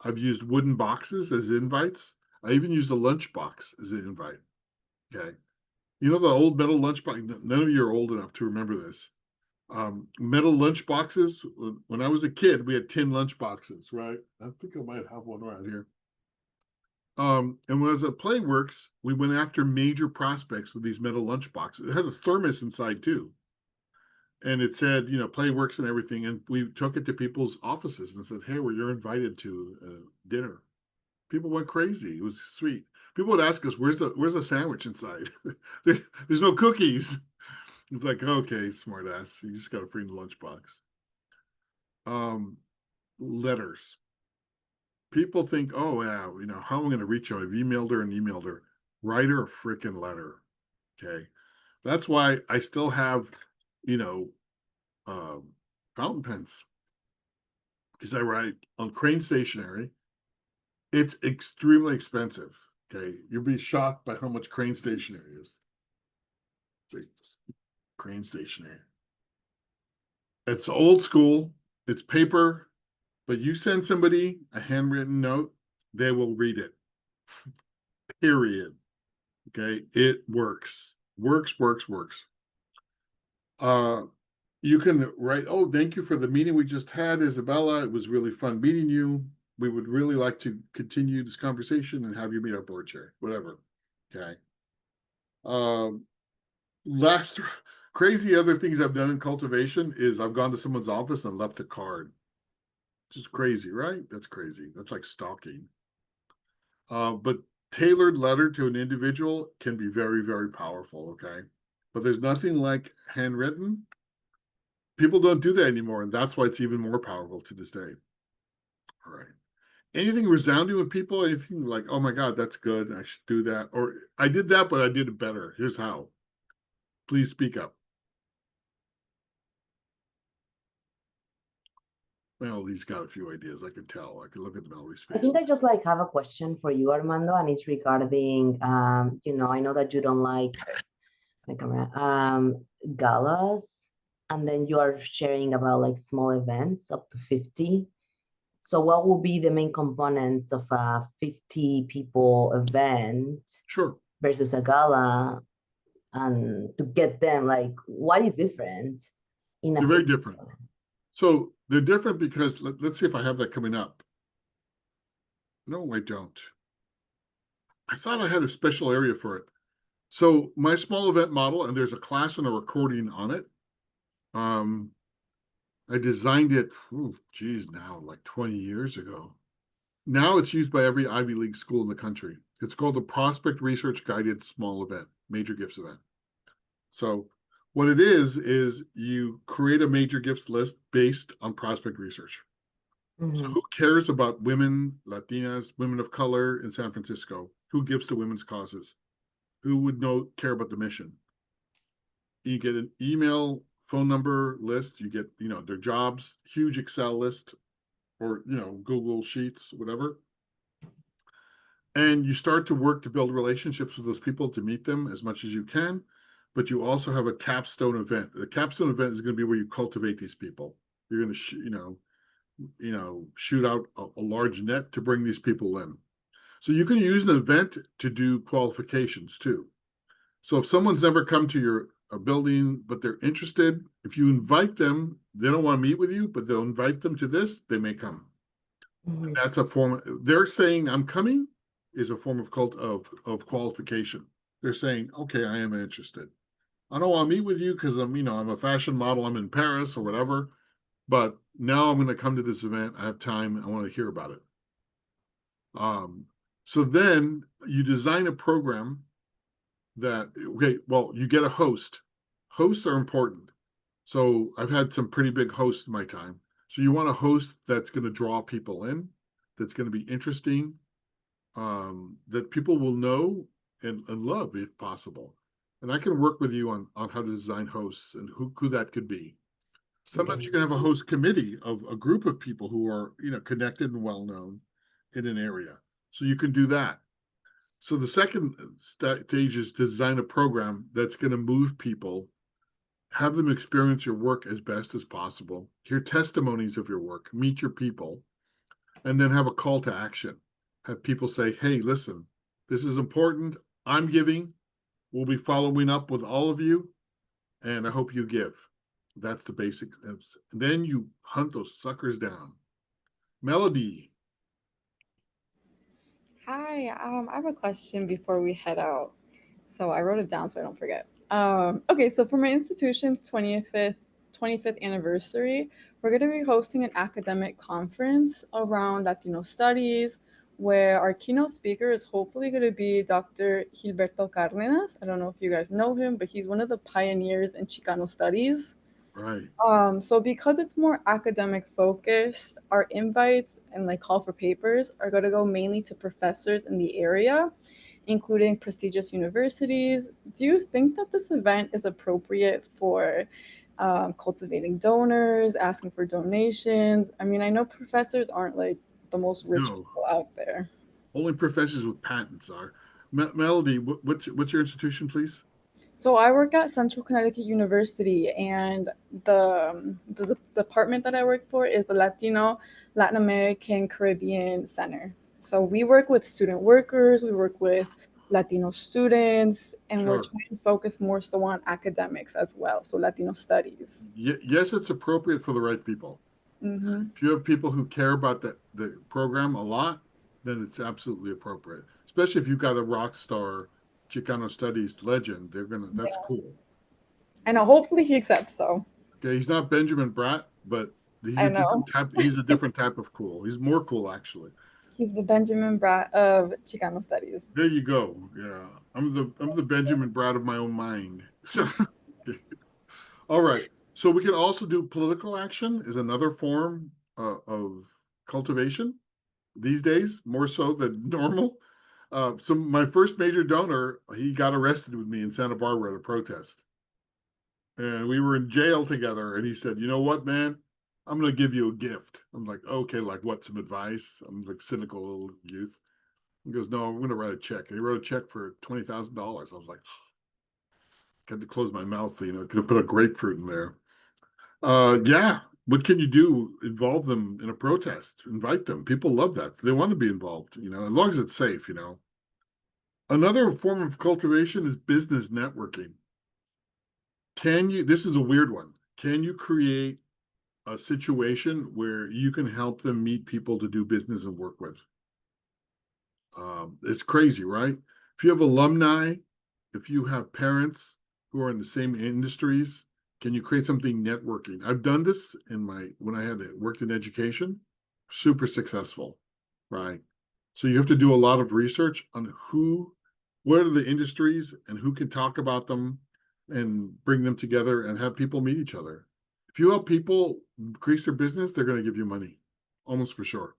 I've used wooden boxes as invites. I even used a lunch box as an invite. Okay. You know the old metal lunch box? None of you are old enough to remember this. Metal lunch boxes. When I was a kid, we had tin lunch boxes, right? I think I might have one around here. And when I was at Playworks, we went after major prospects with these metal lunch boxes. It had a thermos inside too. And it said, you know, Playworks and everything. And we took it to people's offices and said, hey, well, you're invited to dinner. People went crazy. It was sweet. People would ask us, where's the sandwich inside? There's no cookies. It's like, okay, smart ass. You just got to bring the lunchbox. Letters. People think, oh, yeah, you know, how am I going to reach her? I've emailed her and emailed her. Write her a freaking letter. Okay. That's why I still have, you know, fountain pens. Because I write on Crane stationery. It's extremely expensive. Okay. You'll be shocked by how much Crane stationery is. It's like Crane stationery. It's old school. It's paper, but you send somebody a handwritten note, they will read it. Period. Okay. It works. Works. You can write, oh, thank you for the meeting we just had, Isabella. It was really fun meeting you. We would really like to continue this conversation and have you meet our board chair, whatever. Okay. Last crazy other things I've done in cultivation is I've gone to someone's office and left a card. Just crazy, right? That's crazy. That's like stalking. But tailored letter to an individual can be very, very powerful. Okay. but there's nothing like handwritten. People don't do that anymore, and that's why it's even more powerful to this day. All right. Anything resounding with people? Anything like, oh my God, that's good. I should do that. Or I did that, but I did it better. Here's how. Please speak up. Melody's got a few ideas. I can tell. I can look at Melody's I face. think I just like have a question for you, Armando, and it's regarding, I know that you don't like my camera, galas, and then you are sharing about like small events up to 50. So what will be the main components of a 50 people event Sure. versus a gala, and to get them, like, what is different in a They're very 50 different. So they're different because let's see if I have that coming up. No, I don't. I thought I had a special area for it. So my small event model, and there's a class and a recording on it. I designed it, now like 20 years ago. Now it's used by every Ivy League school in the country. It's called the Prospect Research Guided Small Event, Major Gifts Event. So what it is you create a major gifts list based on prospect research. So who cares about women, Latinas, women of color in San Francisco? Who gives to women's causes? Who would care about the mission? You get an email, phone number list. You get, their jobs, huge Excel list, or, Google Sheets, whatever. And you start to work to build relationships with those people, to meet them as much as you can. But you also have a capstone event. The capstone event is going to be where you cultivate these people. You're going to, shoot out a large net to bring these people in. So you can use an event to do qualifications too. So if someone's never come to your building, but they're interested, if you invite them, they don't want to meet with you, but they'll invite them to this, they may come. That's a form. They're saying I'm coming is a form of of qualification. They're saying, okay, I am interested. I don't want to meet with you because I'm a fashion model. I'm in Paris or whatever, but now I'm going to come to this event. I have time. I want to hear about it. So then you design a program you get a host. Hosts are important. So I've had some pretty big hosts in my time. So you want a host that's going to draw people in, that's going to be interesting, that people will know and love if possible. And I can work with you on how to design hosts and who that could be. Sometimes you can have a host committee of a group of people who are, connected and well known in an area. So you can do that. So the second stage is design a program that's going to move people, have them experience your work as best as possible, hear testimonies of your work, meet your people, and then have a call to action. Have people say, hey, listen, this is important. I'm giving. We'll be following up with all of you, and I hope you give. That's the basic. Then you hunt those suckers down. Melody. Hi, I have a question before we head out. So I wrote it down so I don't forget. Okay, so for my institution's 25th anniversary, we're going to be hosting an academic conference around Latino studies, where our keynote speaker is hopefully going to be Dr. Gilberto Cárdenas. I don't know if you guys know him, but he's one of the pioneers in Chicano studies. Right. So because it's more academic focused, our invites and like call for papers are going to go mainly to professors in the area, including prestigious universities. Do you think that this event is appropriate for cultivating donors, asking for donations? I mean, I know professors aren't like the most rich No. people out there. Only professors with patents are. Melody, what's your institution, please? So I work at Central Connecticut University, and the department that I work for is the Latin American Caribbean Center. So we work with student workers, we work with Latino students, and we're Sure. trying to focus more so on academics as well, so Latino studies. Yes, it's appropriate for the right people. Mm-hmm. If you have people who care about the program a lot, then it's absolutely appropriate. Especially if you've got a rock star Chicano studies legend, that's cool. I know, hopefully he accepts, so. Okay, he's not Benjamin Bratt, but I know. he's a different type of cool. He's more cool actually. He's the Benjamin Bratt of Chicano Studies. There you go. Yeah, I'm the Benjamin Bratt of my own mind. So, all right. So we can also do political action is another form of cultivation these days, more so than normal. So my first major donor, he got arrested with me in Santa Barbara at a protest, and we were in jail together. And he said, "You know what, man? I'm going to give you a gift." I'm like, "Okay, like what? Some advice?" I'm like cynical little youth. He goes, "No, I'm going to write a check." And he wrote a check for $20,000. I was like, had to close my mouth. Could have put a grapefruit in there. Yeah. What can you do? Involve them in a protest. Invite them. People love that. They want to be involved. As long as it's safe. Another form of cultivation is business networking. This is a weird one. Can you create a situation where you can help them meet people to do business and work with? It's crazy, right? If you have alumni, if you have parents who are in the same industries, can you create something networking? I've done this when I had worked in education, super successful, right? So you have to do a lot of research on what are the industries and who can talk about them and bring them together and have people meet each other. If you help people increase their business, they're going to give you money, almost for sure.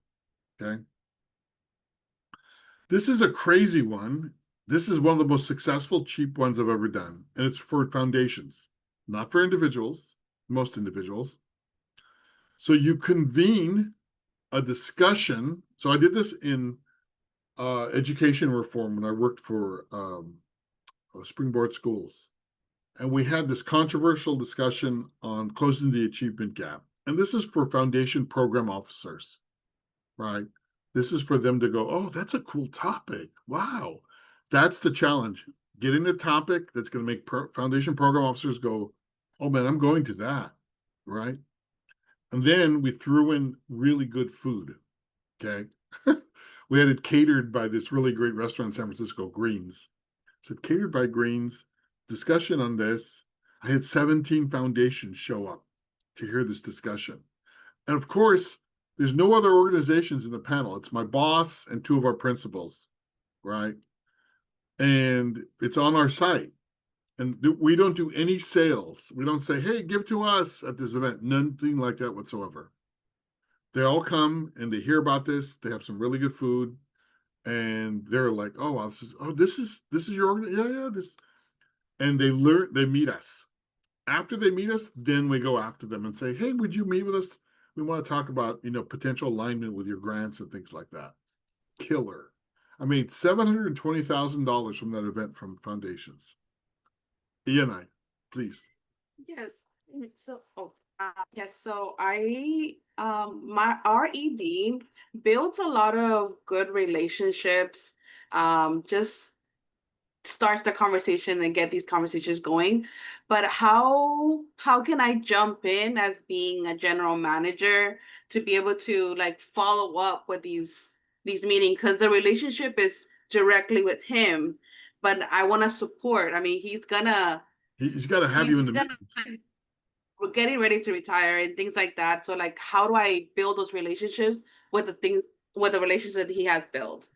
Okay. This is a crazy one. This is one of the most successful, cheap ones I've ever done. And it's for foundations, not for individuals, most individuals. So you convene a discussion. So I did this in education reform when I worked for Springboard Schools. And we had this controversial discussion on closing the achievement gap. And this is for foundation program officers, right? This is for them to go, oh, that's a cool topic. Wow. That's the challenge. Getting the topic that's going to make foundation program officers go, oh, man, I'm going to that, right? And then we threw in really good food, okay? We had it catered by this really great restaurant in San Francisco, Greens. So catered by Greens, discussion on this. I had 17 foundations show up to hear this discussion. And of course, there's no other organizations in the panel. It's my boss and two of our principals, right? And it's on our site. And we don't do any sales. We don't say, hey, give to us at this event. Nothing like that whatsoever. They all come and they hear about this. They have some really good food. And they're like, oh, wow, this is your organization. Yeah, this. And they meet us. After they meet us, then we go after them and say, hey, would you meet with us? We want to talk about, potential alignment with your grants and things like that. Killer. I made $720,000 from that event from foundations. Ian, please. Yes. Yes. So my RED builds a lot of good relationships. Just starts the conversation and get these conversations going. But how can I jump in as being a general manager to be able to like follow up with these meetings? Because the relationship is directly with him, but I want to support. I mean, he's got to have you in the gonna meetings. we're getting ready to retire and things like that. So like how do I build those relationships with the relationships that he has built?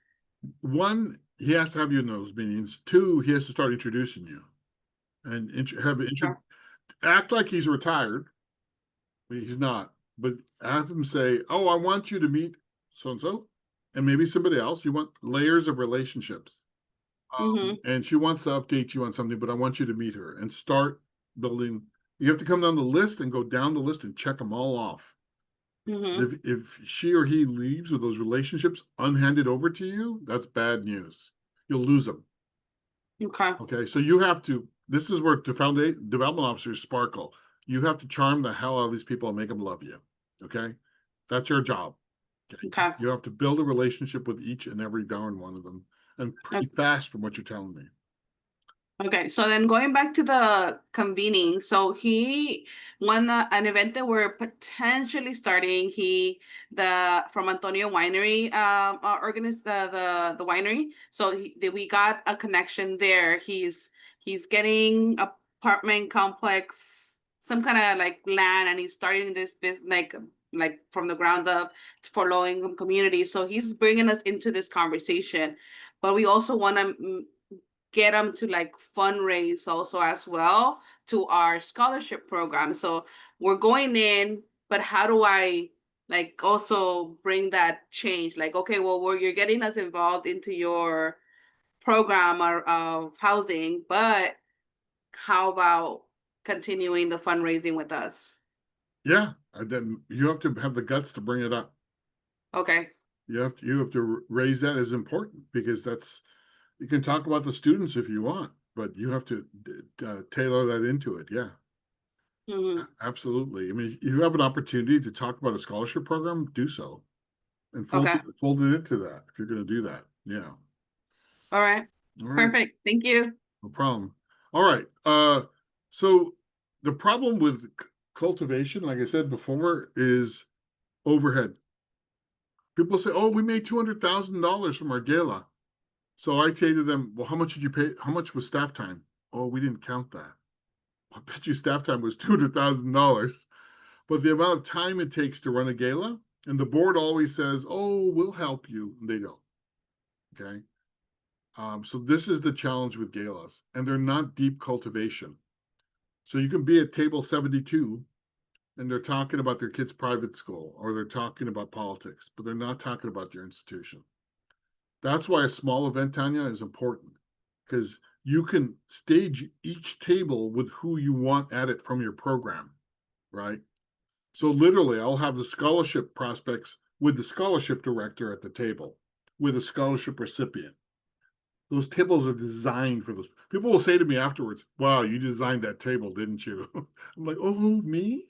One, he has to have you in those meetings. Two, he has to start introducing you and act like he's retired. He's not, but have him say, oh, I want you to meet so and so and maybe somebody else. You want layers of relationships. And she wants to update you on something, but I want you to meet her and start building. You have to come down the list and go down the list and check them all off. If she or he leaves with those relationships unhanded over to you, that's bad news. You'll lose them. Okay. So you have to. This is where the development officers sparkle. You have to charm the hell out of these people and make them love you. Okay. That's your job. Okay. You have to build a relationship with each and every darn one of them, and pretty fast from what you're telling me. Okay, so then going back to the convening, so when an event that we're potentially starting, from Antonio Winery organized the winery, so we got a connection there. He's getting apartment complex, some kind of like land, and he's starting this business like like from the ground up for low income communities. So he's bringing us into this conversation, but we also want to get them to like fundraise also as well to our scholarship program. So we're going in, but how do I like also bring that change? Like, okay, well, you're getting us involved into your program of housing, but how about continuing the fundraising with us? Yeah, and then you have to have the guts to bring it up. Okay. You have to raise that as important, because that's, you can talk about the students if you want, but you have to tailor that into it. Yeah, Mhm. absolutely. I mean, you have an opportunity to talk about a scholarship program, do so, and Okay. fold it into that if you're going to do that. Yeah. All right. All right. Perfect. Thank you. No problem. All right. So the problem with cultivation, like I said before, is overhead. People say, "Oh, we made $200,000 from our gala." So I say to them, "Well, how much did you pay? How much was staff time?" "Oh, we didn't count that." I bet you staff time was $200,000. But the amount of time it takes to run a gala, and the board always says, "Oh, we'll help you," and they don't. Okay. So this is the challenge with galas, and they're not deep cultivation. So you can be at table 72 and they're talking about their kid's private school, or they're talking about politics, but they're not talking about your institution. That's why a small event, Tanya, is important, because you can stage each table with who you want at it from your program, right? So literally, I'll have the scholarship prospects with the scholarship director at the table, with a scholarship recipient. Those tables are designed for those. People will say to me afterwards, "Wow, you designed that table, didn't you?" I'm like, "Oh, me?"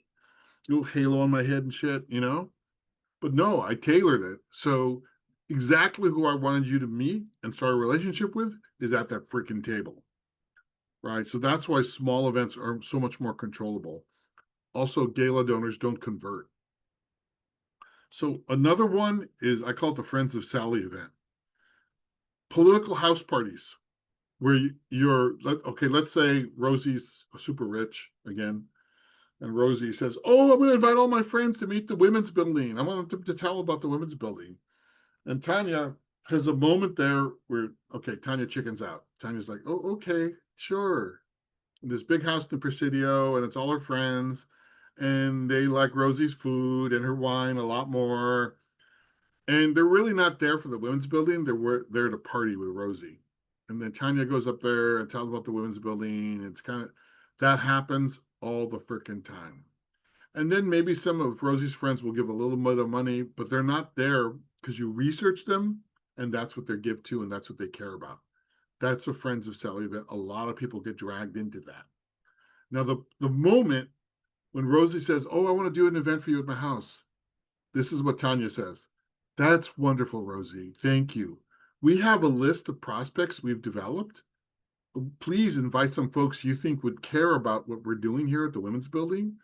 Little halo on my head and shit, you know? But no, I tailored it. So exactly who I wanted you to meet and start a relationship with is at that freaking table. Right. So that's why small events are so much more controllable. Also, gala donors don't convert. So another one is, I call it the Friends of Sally event. Political house parties where okay, let's say Rosie's super rich again. And Rosie says, "Oh, I'm going to invite all my friends to meet the women's building. I want them to tell about the women's building." And Tanya has a moment there where, okay, Tanya chickens out. Tanya's like, "Oh, okay, sure." And this big house in the Presidio, and it's all her friends, and they like Rosie's food and her wine a lot more. And they're really not there for the women's building. They're there to party with Rosie. And then Tanya goes up there and tells about the women's building. It's kind of, that happens all the freaking time. And then maybe some of Rosie's friends will give a little bit of money, but they're not there because you research them and that's what they give to and that's what they care about. That's a Friends of Sally event. A lot of people get dragged into that. Now, the moment when Rosie says, "Oh, I want to do an event for you at my house," this is what Tanya says. "That's wonderful, Rosie. Thank you. We have a list of prospects we've developed. Please invite some folks you think would care about what we're doing here at the Women's Building.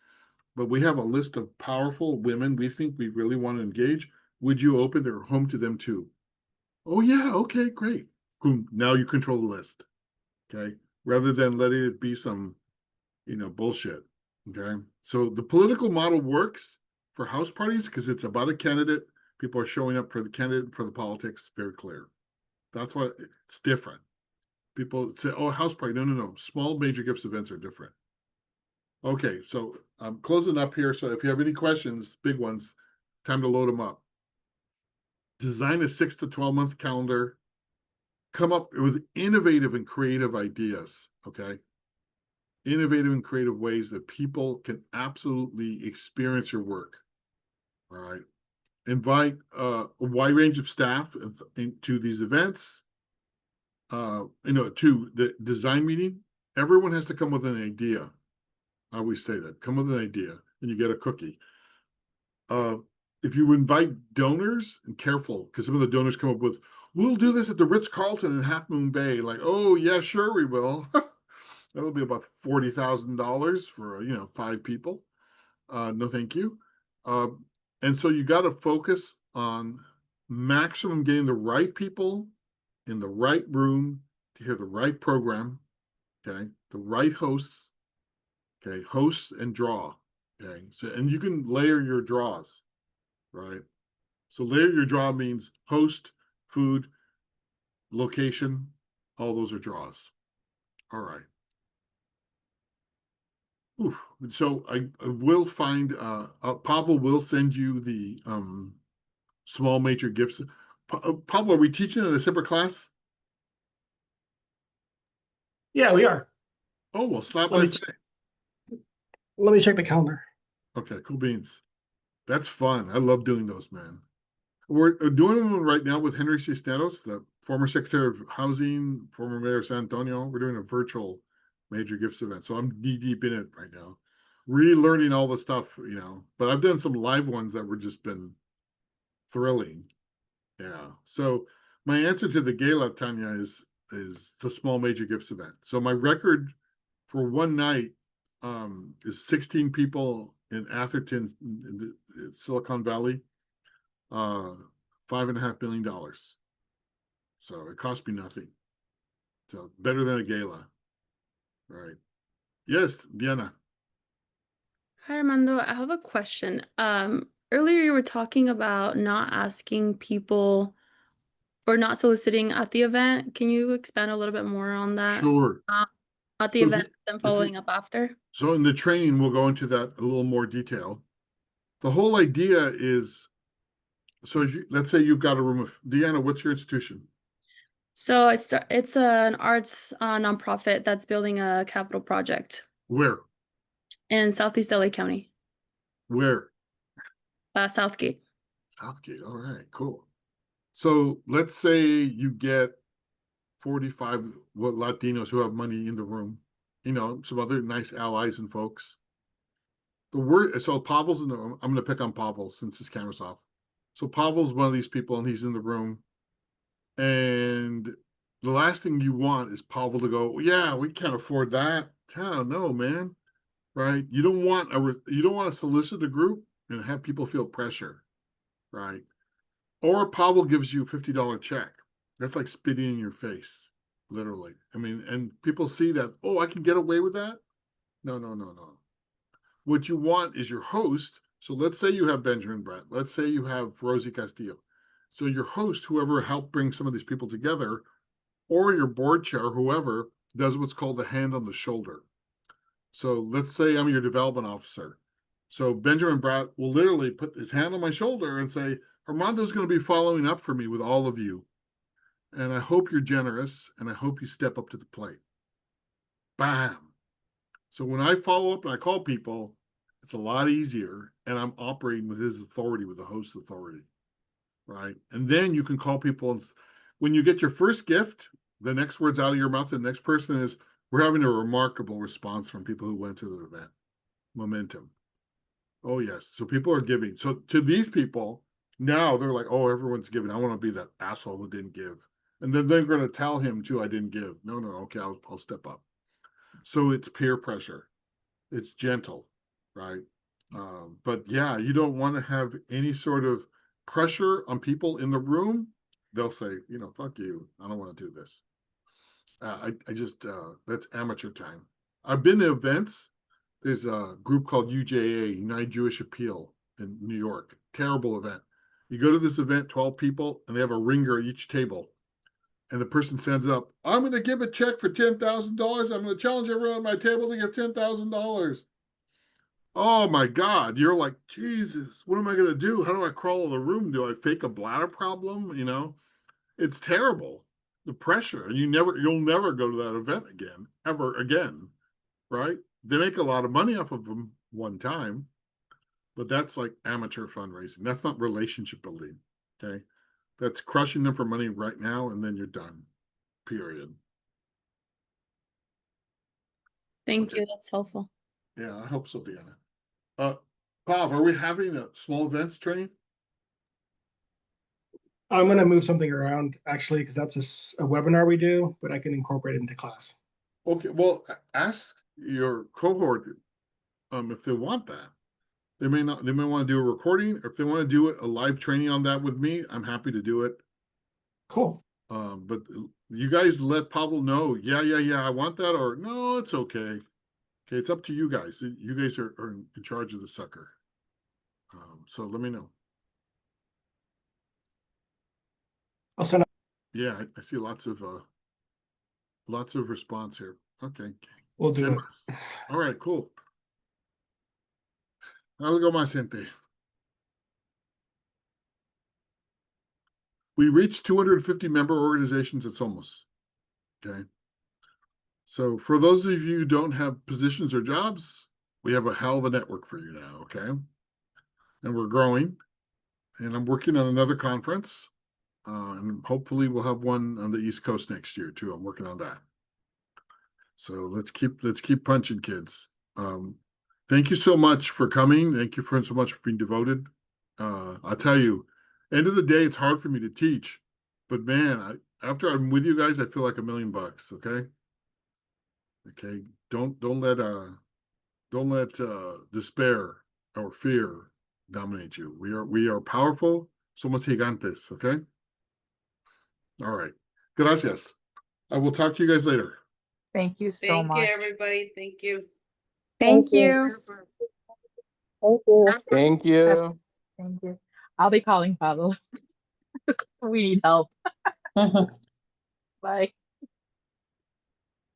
But we have a list of powerful women we think we really want to engage. Would you open their home to them too?" "Oh, yeah. Okay, great." Boom. Now you control the list. Okay. Rather than letting it be some, bullshit. Okay. So the political model works for house parties because it's about a candidate. People are showing up for the candidate, for the politics. Very clear. That's why it's different. People say, "Oh, house party." No, no, no. Small major gifts events are different. Okay, so I'm closing up here. So if you have any questions, big ones, time to load them up. Design a 6 to 12-month calendar. Come up with innovative and creative ideas. Okay. Innovative and creative ways that people can absolutely experience your work. All right. Invite a wide range of staff into these events. To the design meeting. Everyone has to come with an idea. I always say that. Come with an idea, and you get a cookie. Uh, if you invite donors, and careful, because some of the donors come up with, "We'll do this at the Ritz-Carlton in Half Moon Bay." Like, "Oh, yeah, sure we will." That'll be about $40,000 for, 5 people. No, thank you. Uh, and so you got to focus on maximum getting the right people in the right room to hear the right program. Okay. The right hosts. Okay. Hosts and draw. Okay. So, and you can layer your draws. right? So layer your draw means host, food, location, all those are draws. All right. Oof. So I will find Pavel will send you the small major gifts. Pavel, are we teaching in a separate class? Yeah, we are. Oh, well, stop Let by. me let me check the calendar. Okay, cool beans. That's fun. I love doing those, man. We're doing one right now with Henry Cisneros, the former Secretary of Housing, former Mayor of San Antonio. We're doing a virtual major gifts event. So I'm knee deep in it right now, relearning all the stuff, But I've done some live ones that were just been thrilling. Yeah. So my answer to the gala, Tanya, is the small major gifts event. So my record for one night is 16 people in Atherton, in the Silicon Valley, uh, $5.5 million. So it cost me nothing. So better than a gala, right? Yes, Diana. Hi, Armando. I have a question. Earlier you were talking about not asking people or not soliciting at the event. Can you expand a little bit more on that? Sure. At the So event, then following up after? So in the training, we'll go into that a little more detail. The whole idea is, so if let's say you've got a room of, Deanna, what's your institution? So it's an arts nonprofit that's building a capital project Where? in Southeast LA County, Where? Southgate. Southgate. All right, cool. So let's say you get 45 Latinos who have money in the room, some other nice allies and folks. So Pavel's in the room. I'm going to pick on Pavel since his camera's off. So Pavel's one of these people and he's in the room. And the last thing you want is Pavel to go, yeah, we can't afford that. No, man. Right? You don't want to solicit a group and have people feel pressure, right? Or Pavel gives you a $50 check. That's like spitting in your face, literally. I mean, and people see that, oh, I can get away with that. No, no, no, no. What you want is your host. So let's say you have Benjamin Brett. Let's say you have Rosie Castillo. So your host, whoever helped bring some of these people together, or your board chair, whoever, does what's called a hand on the shoulder. So let's say I'm your development officer. So Benjamin Bratt will literally put his hand on my shoulder and say, Armando's going to be following up for me with all of you. And I hope you're generous and I hope you step up to the plate. Bam. So when I follow up and I call people, it's a lot easier and I'm operating with his authority, with the host's authority. Right. And then you can call people. And when you get your first gift, the next words out of your mouth, the next person is, we're having a remarkable response from people who went to the event. Momentum. Oh, yes. So people are giving. So to these people, now they're like, oh, everyone's giving. I want to be that asshole who didn't give. And then they're going to tell him too, I didn't give. No, no, okay, I'll step up. So it's peer pressure. It's gentle, right? But yeah, you don't want to have any sort of pressure on people in the room. They'll say, fuck you. I don't want to do this. I just, that's amateur time. I've been to events. There's a group called UJA, United Jewish Appeal in New York. Terrible event. You go to this event, 12 people, and they have a ringer at each table. And the person stands up, I'm going to give a check for $10,000. I'm going to challenge everyone at my table to give $10,000. Oh my God. You're like, Jesus, what am I going to do? How do I crawl in the room? Do I fake a bladder problem? It's terrible. The pressure. And you'll never go to that event again, ever again. Right? They make a lot of money off of them one time, but that's like amateur fundraising. That's not relationship building. Okay. That's crushing them for money right now, and then you're done. Period. Thank Okay. you. That's helpful. Yeah, I hope so, Deanna. Bob, are we having a small events training? I'm going to move something around actually because that's a webinar we do, but I can incorporate it into class. Okay, well, ask your cohort if they want that. They may not. They may want to do a recording. Or if they want to do a live training on that with me, I'm happy to do it. Cool. But you guys let Pablo know. Yeah. I want that, or no, it's okay. Okay, it's up to you guys. You guys are in charge of the sucker. So let me know. I'll send. Yeah, I see lots of response here. Okay. We'll do it. Temas. All right, cool. Algo más, gente. We reached 250 member organizations at Somos. Okay. So for those of you who don't have positions or jobs, we have a hell of a network for you now. Okay. And we're growing. And I'm working on another conference. And hopefully we'll have one on the East Coast next year too. I'm working on that. So let's keep punching, kids. Thank you so much for coming. Thank you for so much for being devoted. I'll tell you, end of the day, it's hard for me to teach, but man, after I'm with you guys, I feel like $1 million. Okay. Okay. Don't let despair or fear dominate you. We are powerful. Somos gigantes. Okay. All right. Gracias. I will talk to you guys later. Thank you so Thank you, much. everybody. Thank you. Thank you. Thank you. Thank you. Thank you. I'll be calling Pablo. We need help. Bye.